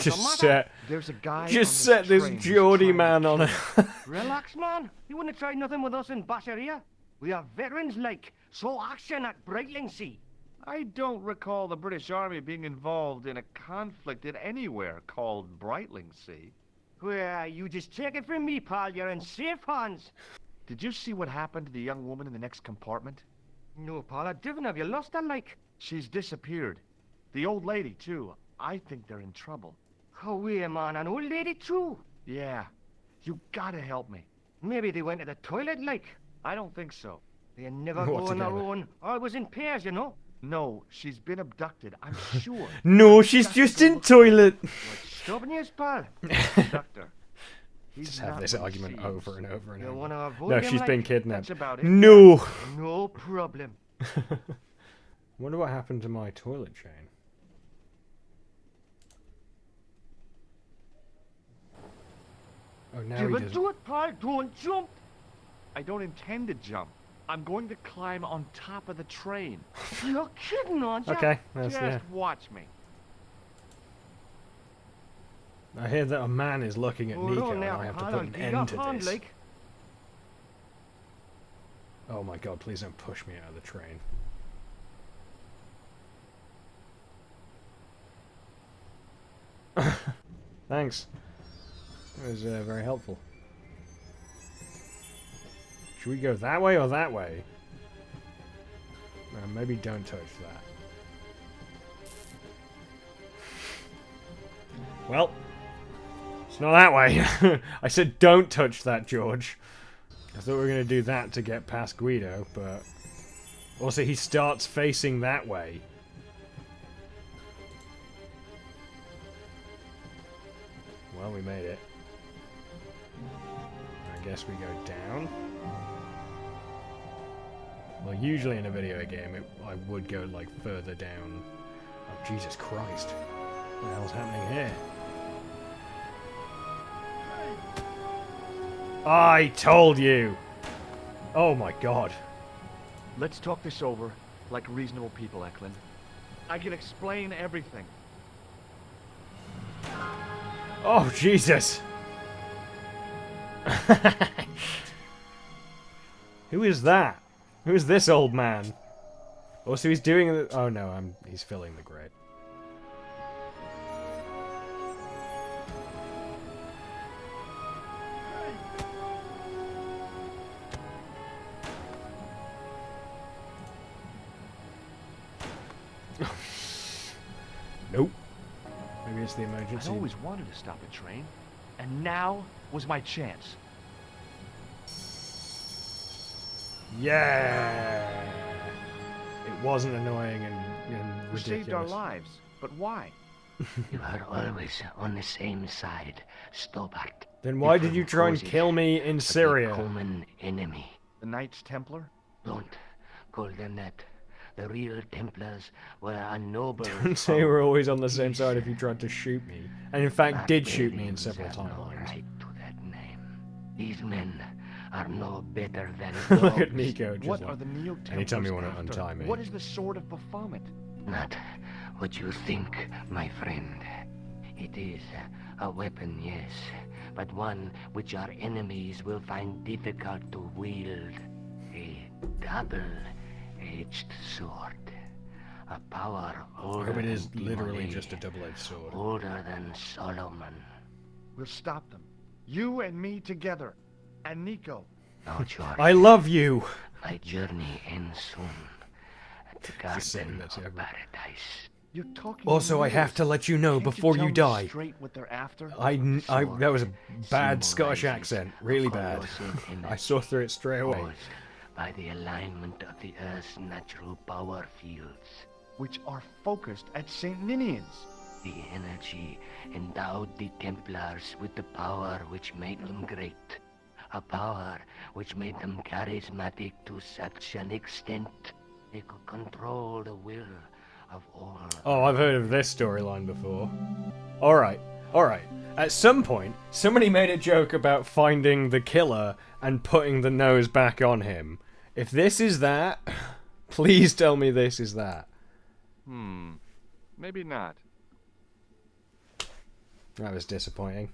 Just set There's a guy Just on set this train who's Geordie trying to man on kill it. me. Relax, man. You wouldn't have tried nothing with us in Basharia. We are veterans like, so action at Brightlingsea. I don't recall the British Army being involved in a conflict in anywhere called Brightlingsea. Well, you just take it from me, pal. You're in safe hands. Did you see what happened to the young woman in the next compartment? No, pal, I didn't. Have you lost her, like? She's disappeared. The old lady, too. I think they're in trouble. Oh, wait, man. An old lady, too. Yeah. You gotta help me. Maybe they went to the toilet, like. I don't think so. They never What go on their together? own. Always in pairs, you know. No, she's been abducted. I'm sure. No, she's just in toilet. What's stopping you, pal? Doctor. Just have this argument over and over and You over. want to avoid No, them, she's like? been kidnapped. That's about it. No. No problem. Wonder what happened to my toilet chain. Oh, now he Give it does. to it, pal. Don't jump. I don't intend to jump. I'm going to climb on top of the train. You're kidding, aren't you? Okay, that's Just yeah. watch me. I hear that a man is looking at Hold Nico, on and now, I have to pal. put I'll an give you a end to hand, this. like. Oh my god, please don't push me out of the train. Thanks. That was very helpful. Should we go that way or that way? Maybe don't touch that. Well, it's not that way. I said don't touch that, George. I thought we were going to do that to get past Guido, but... Also, he starts facing that way. Well, we made it. I guess we go down. Well, usually in a video game, I would go, like, further down. Oh, Jesus Christ. What the hell's happening here? I told you! Oh my god. Let's talk this over like reasonable people, Eklund. I can explain everything. Oh, Jesus! Who is that? Who is this old man? Oh, so he's doing the... Oh no, he's filling the grate. Nope. Maybe it's the emergency. I always wanted to stop a train, and now was my chance. Yeah! It wasn't annoying and You ridiculous. saved our lives, but why? You are always on the same side, Stobart. Then why did you try and kill me in A Syria? common enemy. The Knights Templar? Don't call them that. The real Templars were a noble. Don't say we're always on the same side if you tried to shoot me. And in fact did shoot me in Barbarians several have no timelines. right to that name. These men are no better than Look at dogs. Nico just What like, are the Neo-Templars anytime you want to after? untie me. What is the Sword of Baphomet? Not what you think, my friend. It is a weapon, yes, but one which our enemies will find difficult to wield. A double-edged sword. A power I older hope it is than literally Demone, just a double-edged sword. older than Solomon. We'll stop them. You and me together. And Nico. Now, George, I love you! my journey ends soon. At the Just saying garden that's of everyone. paradise. You're talking Also, I have to let you know Can't before tell you me die. straight what they're after? That was a bad Scottish symbolizes accent. Really a bad. colossal image I saw through it straight away. caused by the alignment of the Earth's natural power fields. Which are focused at St. Ninian's. The energy endowed the Templars with the power which made them great. A power which made them charismatic to such an extent they could control the will of all. Oh, I've heard of this storyline before. Alright, alright. At some point, somebody made a joke about finding the killer and putting the nose back on him. If this is that, please tell me this is that. Maybe not. That was disappointing.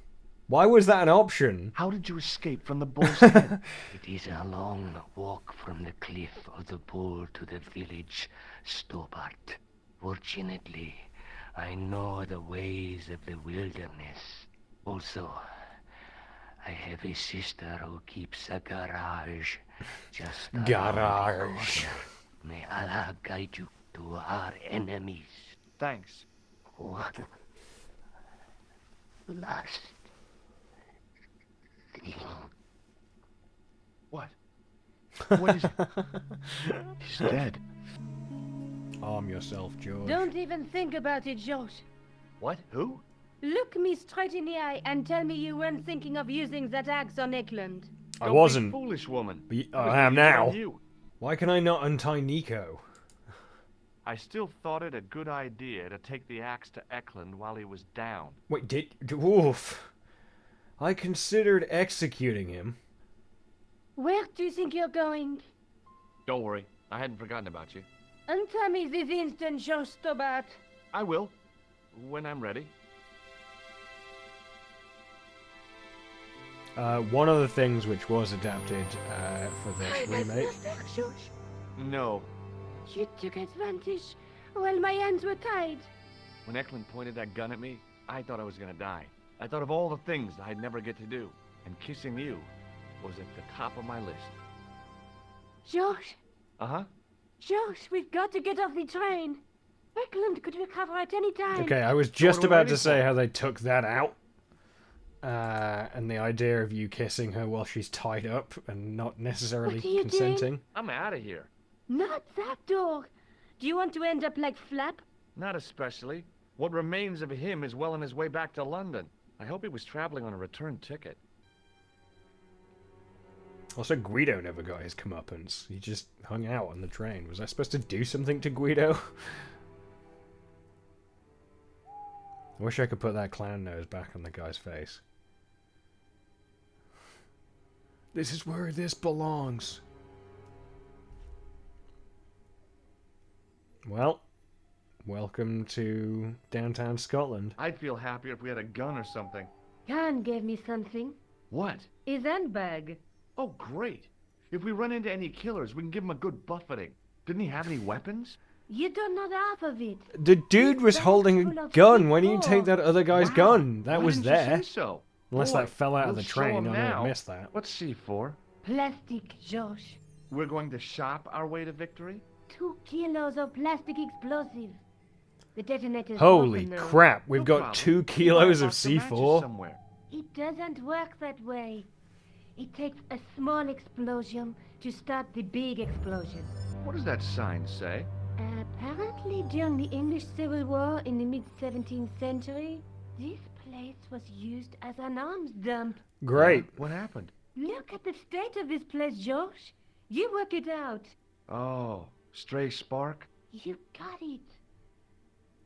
Why was that an option? How did you escape from the bull's head? It is a long walk from the cliff of the bull to the village, Stobart. Fortunately, I know the ways of the wilderness. Also, I have a sister who keeps a garage just around the Garage. corner. May Allah guide you to our enemies. Thanks. What? Last thing. What? What is it? He's dead. Arm yourself, George. Don't even think about it, George. What? Who? Look me straight in the eye and tell me you weren't thinking of using that axe on Eklund. I Don't be wasn't. foolish, woman. But I I am now. You. Why can I not untie Nico? I still thought it a good idea to take the axe to Eklund while he was down. Wait, oof. I considered executing him. Where do you think you're going? Don't worry, I hadn't forgotten about you. Untie me this instant, George Stobart. I will, when I'm ready. One of the things which was adapted for this remake. No. You took advantage while my hands were tied. When Eklund pointed that gun at me, I thought I was gonna die. I thought of all the things I'd never get to do, and kissing you was at the top of my list. George, Uh-huh. George, we've got to get off the train. Eklund could recover at any time. Okay, I was just what are we about waiting to say for? how they took that out. And the idea of you kissing her while she's tied up and not necessarily What are you doing? consenting. I'm out of here. Not that door. Do you want to end up like Flap? Not especially. What remains of him is well on his way back to London. I hope he was traveling on a return ticket. Also, Guido never got his comeuppance. He just hung out on the train. Was I supposed to do something to Guido? I wish I could put that clown nose back on the guy's face. This is where this belongs. Well, welcome to downtown Scotland. I'd feel happier if we had a gun or something. Khan gave me something. What? His handbag. Oh, great. If we run into any killers, we can give him a good buffeting. Didn't he have any weapons? You don't know the half of it. The dude was holding a gun. Why didn't you take that other guy's Wow. gun? That Why was didn't there. you say so? Unless Boy, that fell out of we'll the show train. him I may have now. missed that. What's C4? Plastic, George. We're going to shop our way to victory? 2 kilos of plastic explosive. The detonator's Holy broken now. crap, we've No got problem. 2 We'll kilos buy a of box matches C4. somewhere. It doesn't work that way. It takes a small explosion to start the big explosion. What does that sign say? Apparently, during the English Civil War in the mid-17th century, this place was used as an arms dump. Great. What happened? Look at the state of this place, George. You work it out. Oh, stray spark? You got it.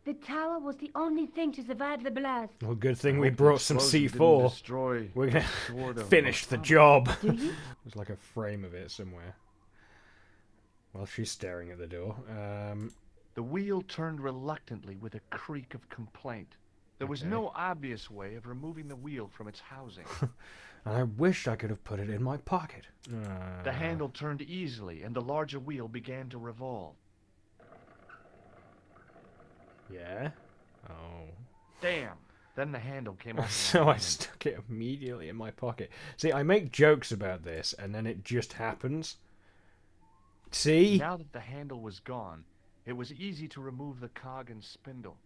The tower was the only thing to survive the blast. Well, good thing we Hope the brought some explosion didn't C4. destroy We're gonna sort of finish the atomic. job. Do you? There's like a frame of it somewhere. Well, she's staring at the door. The wheel turned reluctantly with a creak of complaint. There was Okay. no obvious way of removing the wheel from its housing. And I wished I could have put it in my pocket. The handle turned easily, and the larger wheel began to revolve. Yeah? Oh. Damn! Then the handle came off. So I stuck it immediately in my pocket. See, I make jokes about this, and then it just happens. See? Now that the handle was gone, it was easy to remove the cog and spindle.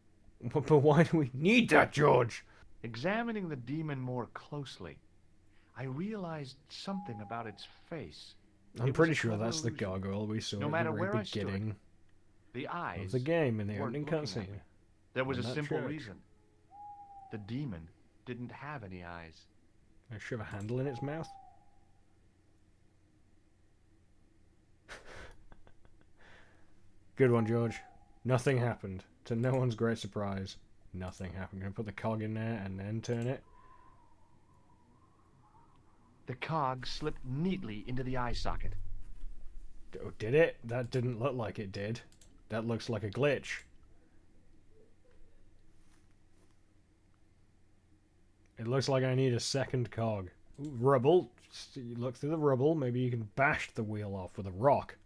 But why do we need that, George? Examining the demon more closely, I realized something about its face. I'm It was pretty a sure clever that's the illusion. gargoyle we saw No at matter the very where I stood, beginning The eyes of the game in the weren't opening looking at cutscene. me. There was in a that simple church. reason. The demon didn't have any eyes. I shove a handle in its mouth. Good one, George. Nothing happened. To no one's great surprise, nothing happened. Gonna put the cog in there and then turn it. The cog slipped neatly into the eye socket. Oh, did it? That didn't look like it did. That looks like a glitch. It looks like I need a second cog. Ooh, rubble. You look through the rubble. Maybe you can bash the wheel off with a rock.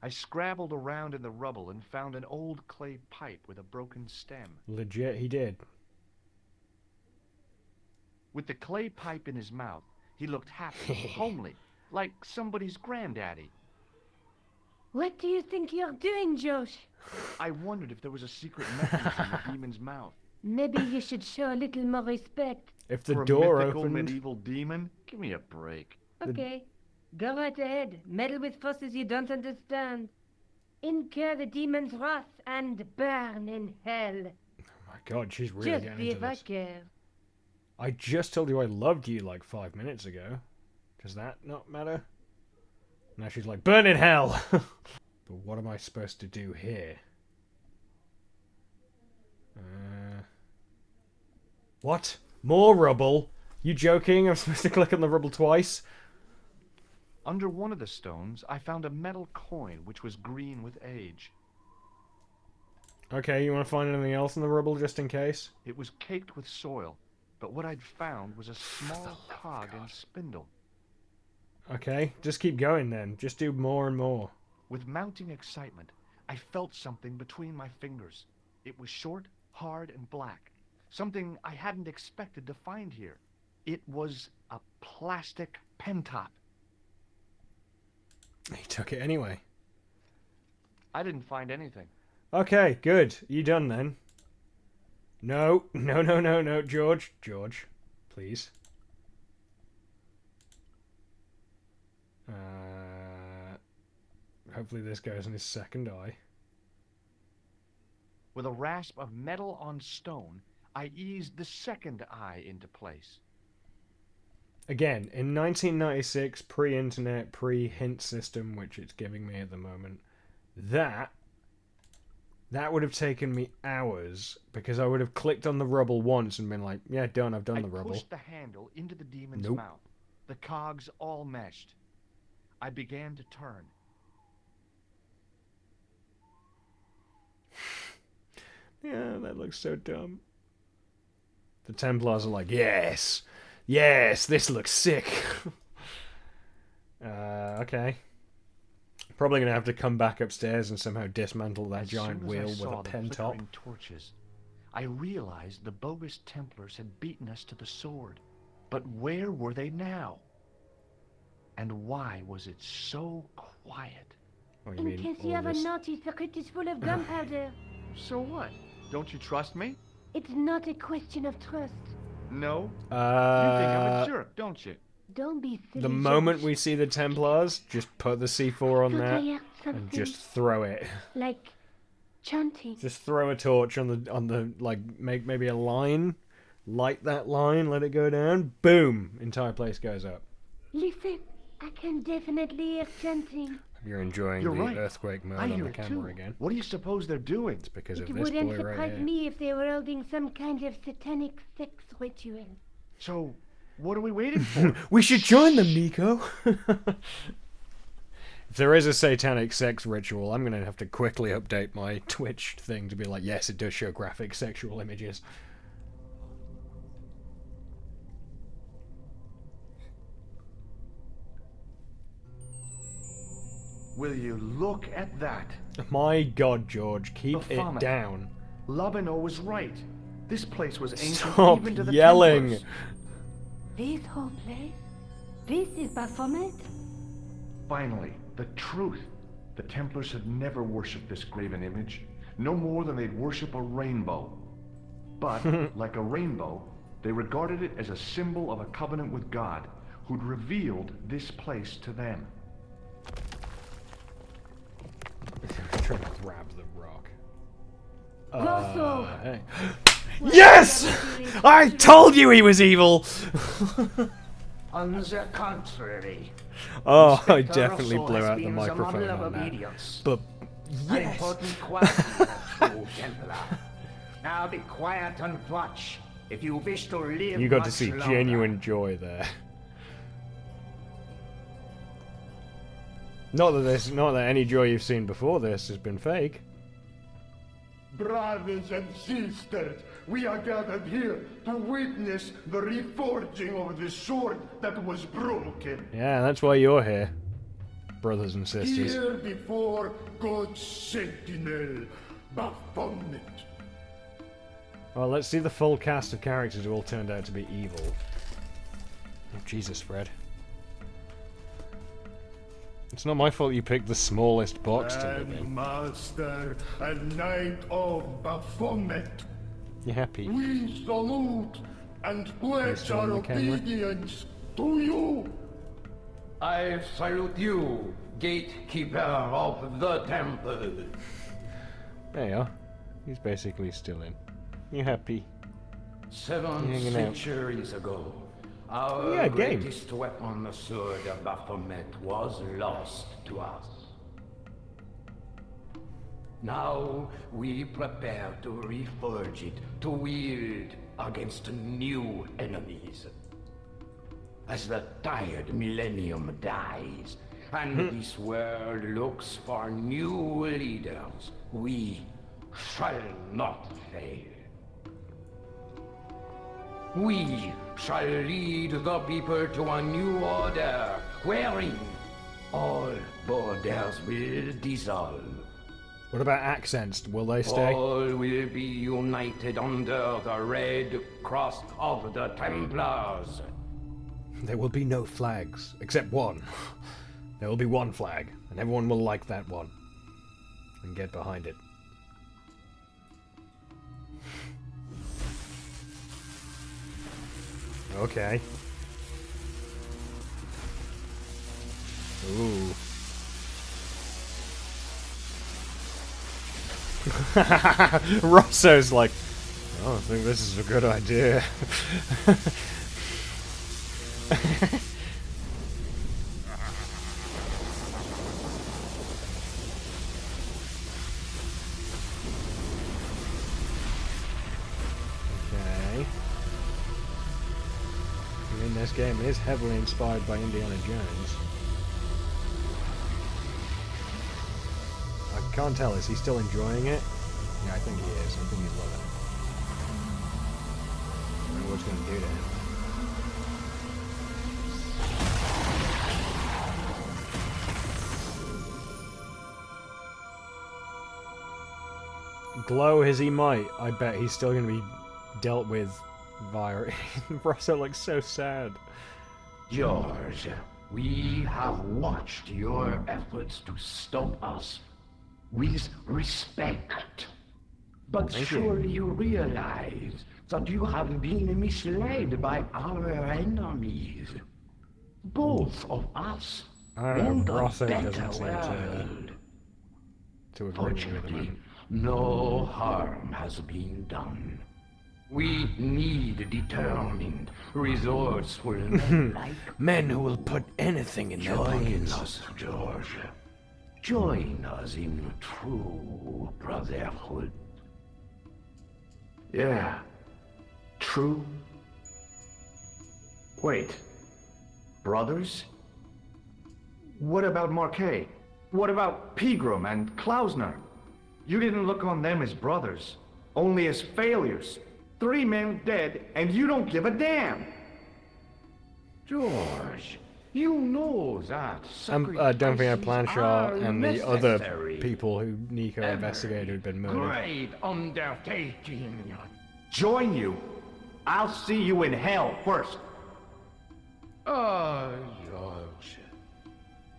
I scrabbled around in the rubble and found an old clay pipe with a broken stem. Legit, he did. With the clay pipe in his mouth, he looked happy, homely, like somebody's granddaddy. What do you think you're doing, Josh? I wondered if there was a secret mechanism in the demon's mouth. Maybe you should show a little more respect. If the For a door mythical opened... medieval demon? Give me a break. Okay, go right ahead. Meddle with forces you don't understand. Incur the demon's wrath and burn in hell. Oh my god, she's really Just getting see into if I this. care. I just told you I loved you like 5 minutes ago. Does that not matter? Now she's like, burn in hell! But what am I supposed to do here? What? More rubble? You joking? I'm supposed to click on the rubble twice? Under one of the stones, I found a metal coin which was green with age. Okay, you want to find anything else in the rubble just in case? It was caked with soil, but what I'd found was a small cog and spindle. Okay, just keep going then. Just do more and more. With mounting excitement, I felt something between my fingers. It was short, hard, and black. Something I hadn't expected to find here. It was a plastic pen top. He took it anyway. I didn't find anything. Okay, good. You done then? No, no, no, no, no, George. George, please. Hopefully this goes in his second eye. With a rasp of metal on stone, I eased the second eye into place. Again, in 1996, pre-internet, pre-hint system, which it's giving me at the moment, that would have taken me hours, because I would have clicked on the rubble once and been like, yeah, done, I've done the rubble. I pushed the handle into the demon's Nope. mouth. The cogs all meshed. I began to turn. Yeah, that looks so dumb. The Templars are like, yes, yes, this looks sick. Okay. Probably gonna have to come back upstairs and somehow dismantle that giant wheel with a pen top. Torches, I realized the bogus Templars had beaten us to the sword. But where were they now? And why was it so quiet? What do you In mean, case you all haven't this? noticed, the crypt is full of gunpowder. So what? Don't you trust me? It's not a question of trust. No? You think I'm a Uh, jerk, don't you? Don't be silly. the moment George. we see the Templars, just put the C4 on Thought I that heard something and just throw it. like chanting. Just throw a torch on the like, make maybe a line, light that line, let it go down, boom, entire place goes up. Listen, I can definitely hear chanting. You're enjoying You're the right. earthquake mode I on hear the it camera too. again. What do you suppose they're doing? It's because It of this wouldn't boy right surprise here. me if they were holding some kind of satanic sex ritual. So, what are we waiting for? We should join them, Nico. If there is a satanic sex ritual, I'm going to have to quickly update my Twitch thing to be like, yes, it does show graphic sexual images. Will you look at that? My God, George, keep it Baphomet. down. Labino was right. This place was ancient Stop even to the yelling. Templars. This whole place? This is Baphomet? Finally, the truth. The Templars had never worshipped this graven image, no more than they'd worship a rainbow. But, like a rainbow, they regarded it as a symbol of a covenant with God, who'd revealed this place to them. I'm trying to grab the rock. Grosso! Hey. Yes! I told you he was evil! On the contrary, Oh, I Inspector definitely Russell blew has out the been microphone model of on that. obedience. But An yes! important quality of a true Templar. Now be quiet and watch if you wish to live You got to much see longer. genuine joy there. Not that any joy you've seen before this has been fake. Brothers and sisters, we are gathered here to witness the reforging of the sword that was broken. Yeah, that's why you're here, brothers and sisters. Here before God's sentinel, Baphomet. Well, let's see the full cast of characters who all turned out to be evil. Oh, Jesus, Fred. It's not my fault you picked the smallest box to live in. Master and Knight of Baphomet, You happy? we salute and pledge on our the camera. obedience to you. I salute you, gatekeeper of the temple. There you are. He's basically still in. You happy? 7 hanging out. centuries ago, our Yeah, game. greatest weapon, the sword of Baphomet, was lost to us. Now we prepare to reforge it, to wield against new enemies. As the tired millennium dies, and this world looks for new leaders, we shall not fail. We shall lead the people to a new order, wherein all borders will dissolve. What about accents? Will they stay? All will be united under the red cross of the Templars. There will be no flags, except one. There will be one flag, and everyone will like that one. And get behind it. Okay. Ooh. Rosso's like, I don't think this is a good idea. Okay. I mean, this game is heavily inspired by Indiana Jones. I can't tell, is he still enjoying it? Yeah, I think he is. I think he's loving it. I don't know what it's going to do to him. Glow as he might, I bet he's still going to be dealt with via... Rosso looks so sad. George, we have watched your efforts to stop us with respect. But Thank you. surely you realize that you have been misled by our enemies. Both of us I don't want know, a Rosso better doesn't seem world. to agree with Fortunately, him. no harm has been done. We need determined, resourceful men like Men who will put anything in their Join pockets. us, George. Join us in true brotherhood. Yeah. True. Wait. Brothers? What about Marquet? What about Pegram and Klausner? You didn't look on them as brothers, only as failures. 3 men dead, and you don't give a damn. George, you know that Don't forget sacrifices Planshaw are and the other necessary. people who Nico investigated who'd been murdered. Great undertaking. Join you? I'll see you in hell first. Oh, George,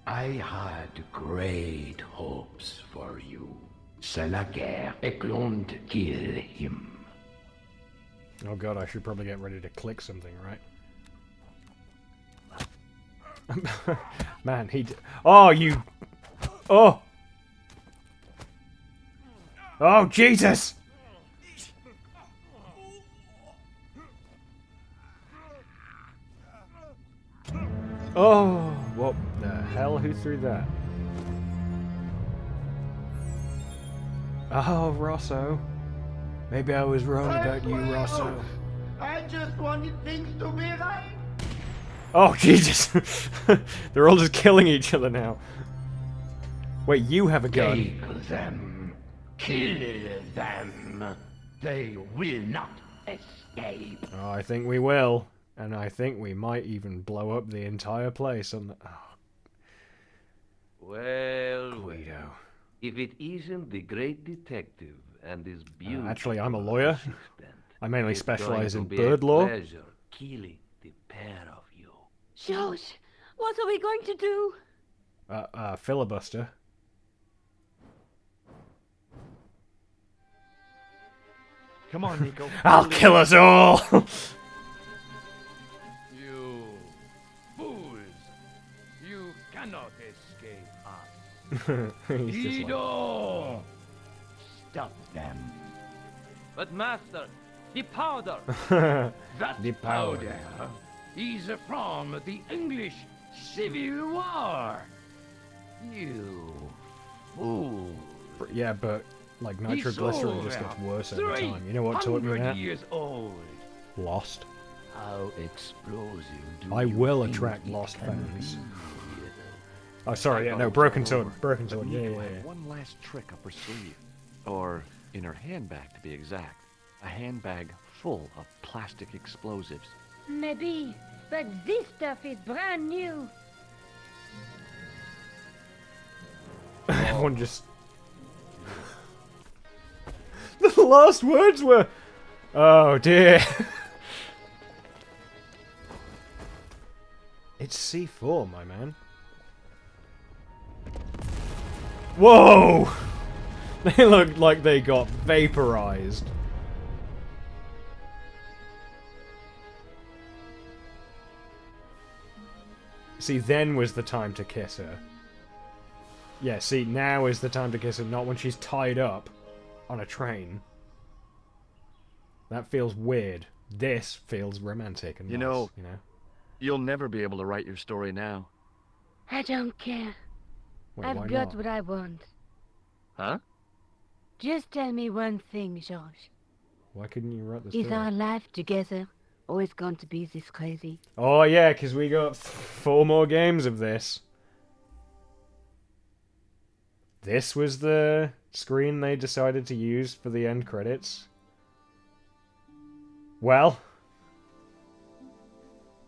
I had great hopes for you. C'est la guerre, et l'on kill him. Oh god, I should probably get ready to click something, right? Man, oh, you... Oh! Oh, Jesus! Oh, what the hell? Who threw that? Oh, Rosso. Maybe I was wrong about you, Rosso. I just wanted things to be right. Oh, Jesus! They're all just killing each other now. Wait, you have a gun. Take them. Kill them. They will not escape. Oh, I think we will. And I think we might even blow up the entire place on the... Oh, Well, Guido. if it isn't the great detective and his beautiful Actually, I'm a lawyer. assistant, I mainly it's specialize going in to be bird a law. pleasure killing the pair of you. George, what are we going to do? Filibuster. Come on, Nico. I'll kill us all! You fools! You cannot escape us. He's just like, Guido! Stop them. But master, the powder! That The powder. is from the English Civil War. You fool! yeah, but like nitroglycerin just gets worse over time. You know what taught me 300 that? years old. Lost. How explosive do I you will think attract it Lost can fans. be? Oh, sorry, yeah, thought no, it was Broken all Sword. over. Broken But Sword, yeah, Nico yeah, had yeah. one last trick up her sleeve. Or in her handbag, to be exact. A handbag full of plastic explosives. Maybe, but this stuff is brand new. Everyone just... The last words were... Oh, dear. It's C4, my man. Whoa! They look like they got vaporized. See, then was the time to kiss her. Yeah, see, now is the time to kiss her, not when she's tied up on a train. That feels weird. This feels romantic and You nice, know- you know? You'll never be able to write your story now. I don't care. Wait, I've why got not? what I want. Huh? Just tell me one thing, George. Why couldn't you write this Is down? our life together always going to be this crazy? Oh yeah, because we got 4 more games of this. This was the screen they decided to use for the end credits. Well,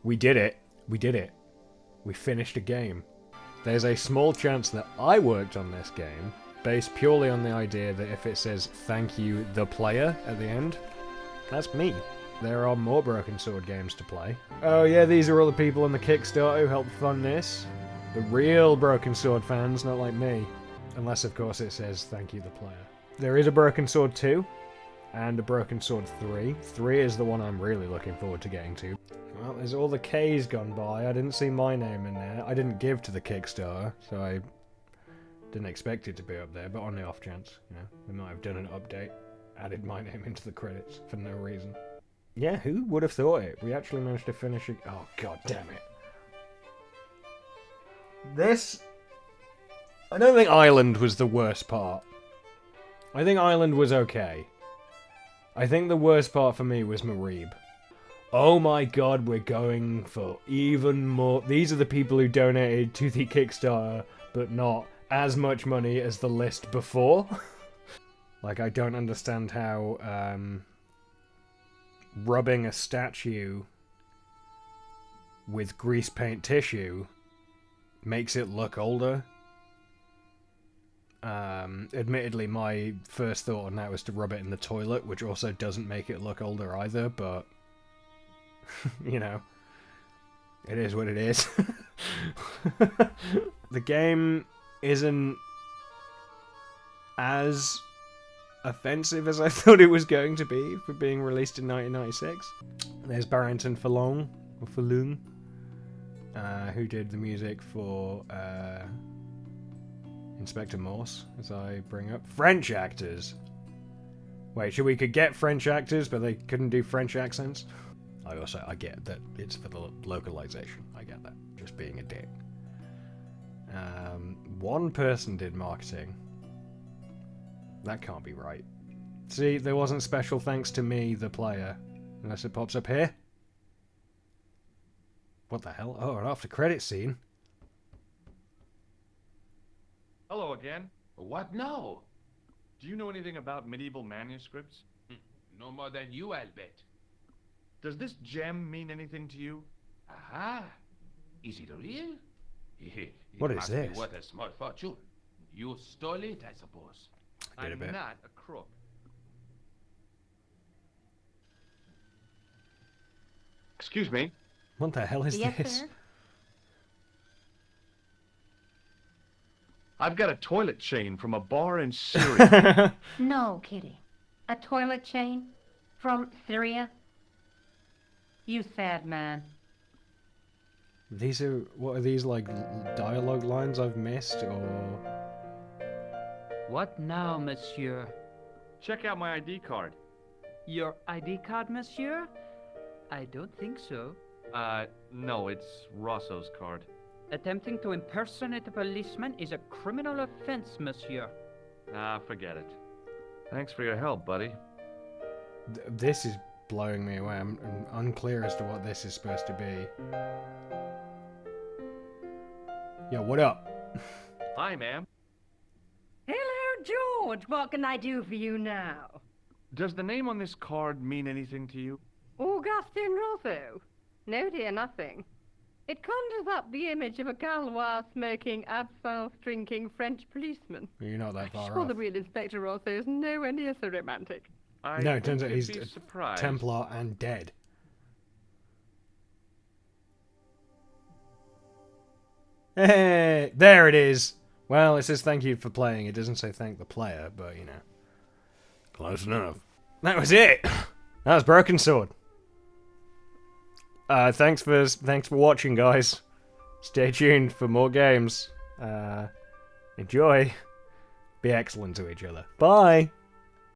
we did it. We did it. We finished a game. There's a small chance that I worked on this game, based purely on the idea that if it says "Thank you, the player" at the end, that's me. There are more Broken Sword games to play. Oh yeah, these are all the people on the Kickstarter who helped fund this. The real Broken Sword fans, not like me. Unless, of course, it says "Thank you, the player." There is a Broken Sword 2, and a Broken Sword 3. 3 is the one I'm really looking forward to getting to. Well, there's all the K's gone by. I didn't see my name in there. I didn't give to the Kickstarter, so I didn't expect it to be up there, but on the off chance, you know, they might have done an update, added my name into the credits for no reason. Yeah, who would have thought it? We actually managed to finish it. Oh, god damn it. This... I don't think Island was the worst part. I think Island was okay. I think the worst part for me was Marib. Oh my god, we're going for even more... These are the people who donated to the Kickstarter, but not as much money as the list before. Like, I don't understand how, rubbing a statue with grease paint tissue makes it look older. Admittedly, my first thought on that was to rub it in the toilet, which also doesn't make it look older either, but... you know, it is what it is. The game isn't as offensive as I thought it was going to be for being released in 1996. There's Barrington Falong, or Falung. who did the music for Inspector Morse, as I bring up. French actors! Wait, we could get French actors, but they couldn't do French accents? I get that it's for the localization. I get that. Just being a dick. One person did marketing. That can't be right. See, there wasn't special thanks to me, the player. Unless it pops up here. What the hell? Oh, an after credit scene. Hello again. What now? Do you know anything about medieval manuscripts? No more than you, I'll bet. Does this gem mean anything to you? Aha! Is it real? It What is must this? Be worth a small fortune. You stole it, I suppose. I'm not a crook. Excuse me. What the hell is Yes, this? sir? I've got a toilet chain from a bar in Syria. No, Kitty. A toilet chain? From Syria? You sad man. What are these, like, dialogue lines I've missed, or... What now, monsieur? Check out my ID card. Your ID card, monsieur? I don't think so. No, it's Rosso's card. Attempting to impersonate a policeman is a criminal offense, monsieur. Ah, forget it. Thanks for your help, buddy. This is blowing me away. I'm unclear as to what this is supposed to be. Yo, what up? Hi, ma'am. Hello, George. What can I do for you now? Does the name on this card mean anything to you? Augustin Rosso? No, dear, nothing. It conjures up the image of a Gaulois smoking, absinthe drinking French policeman. You're not that far Sure, off. the real Inspector Rosso is nowhere near so romantic. No, it turns out he's be surprised. Templar and dead. Hey, there it is. Well, it says thank you for playing. It doesn't say thank the player, but you know, close enough. That was it. That was Broken Sword. Thanks for watching, guys. Stay tuned for more games. Enjoy. Be excellent to each other. Bye.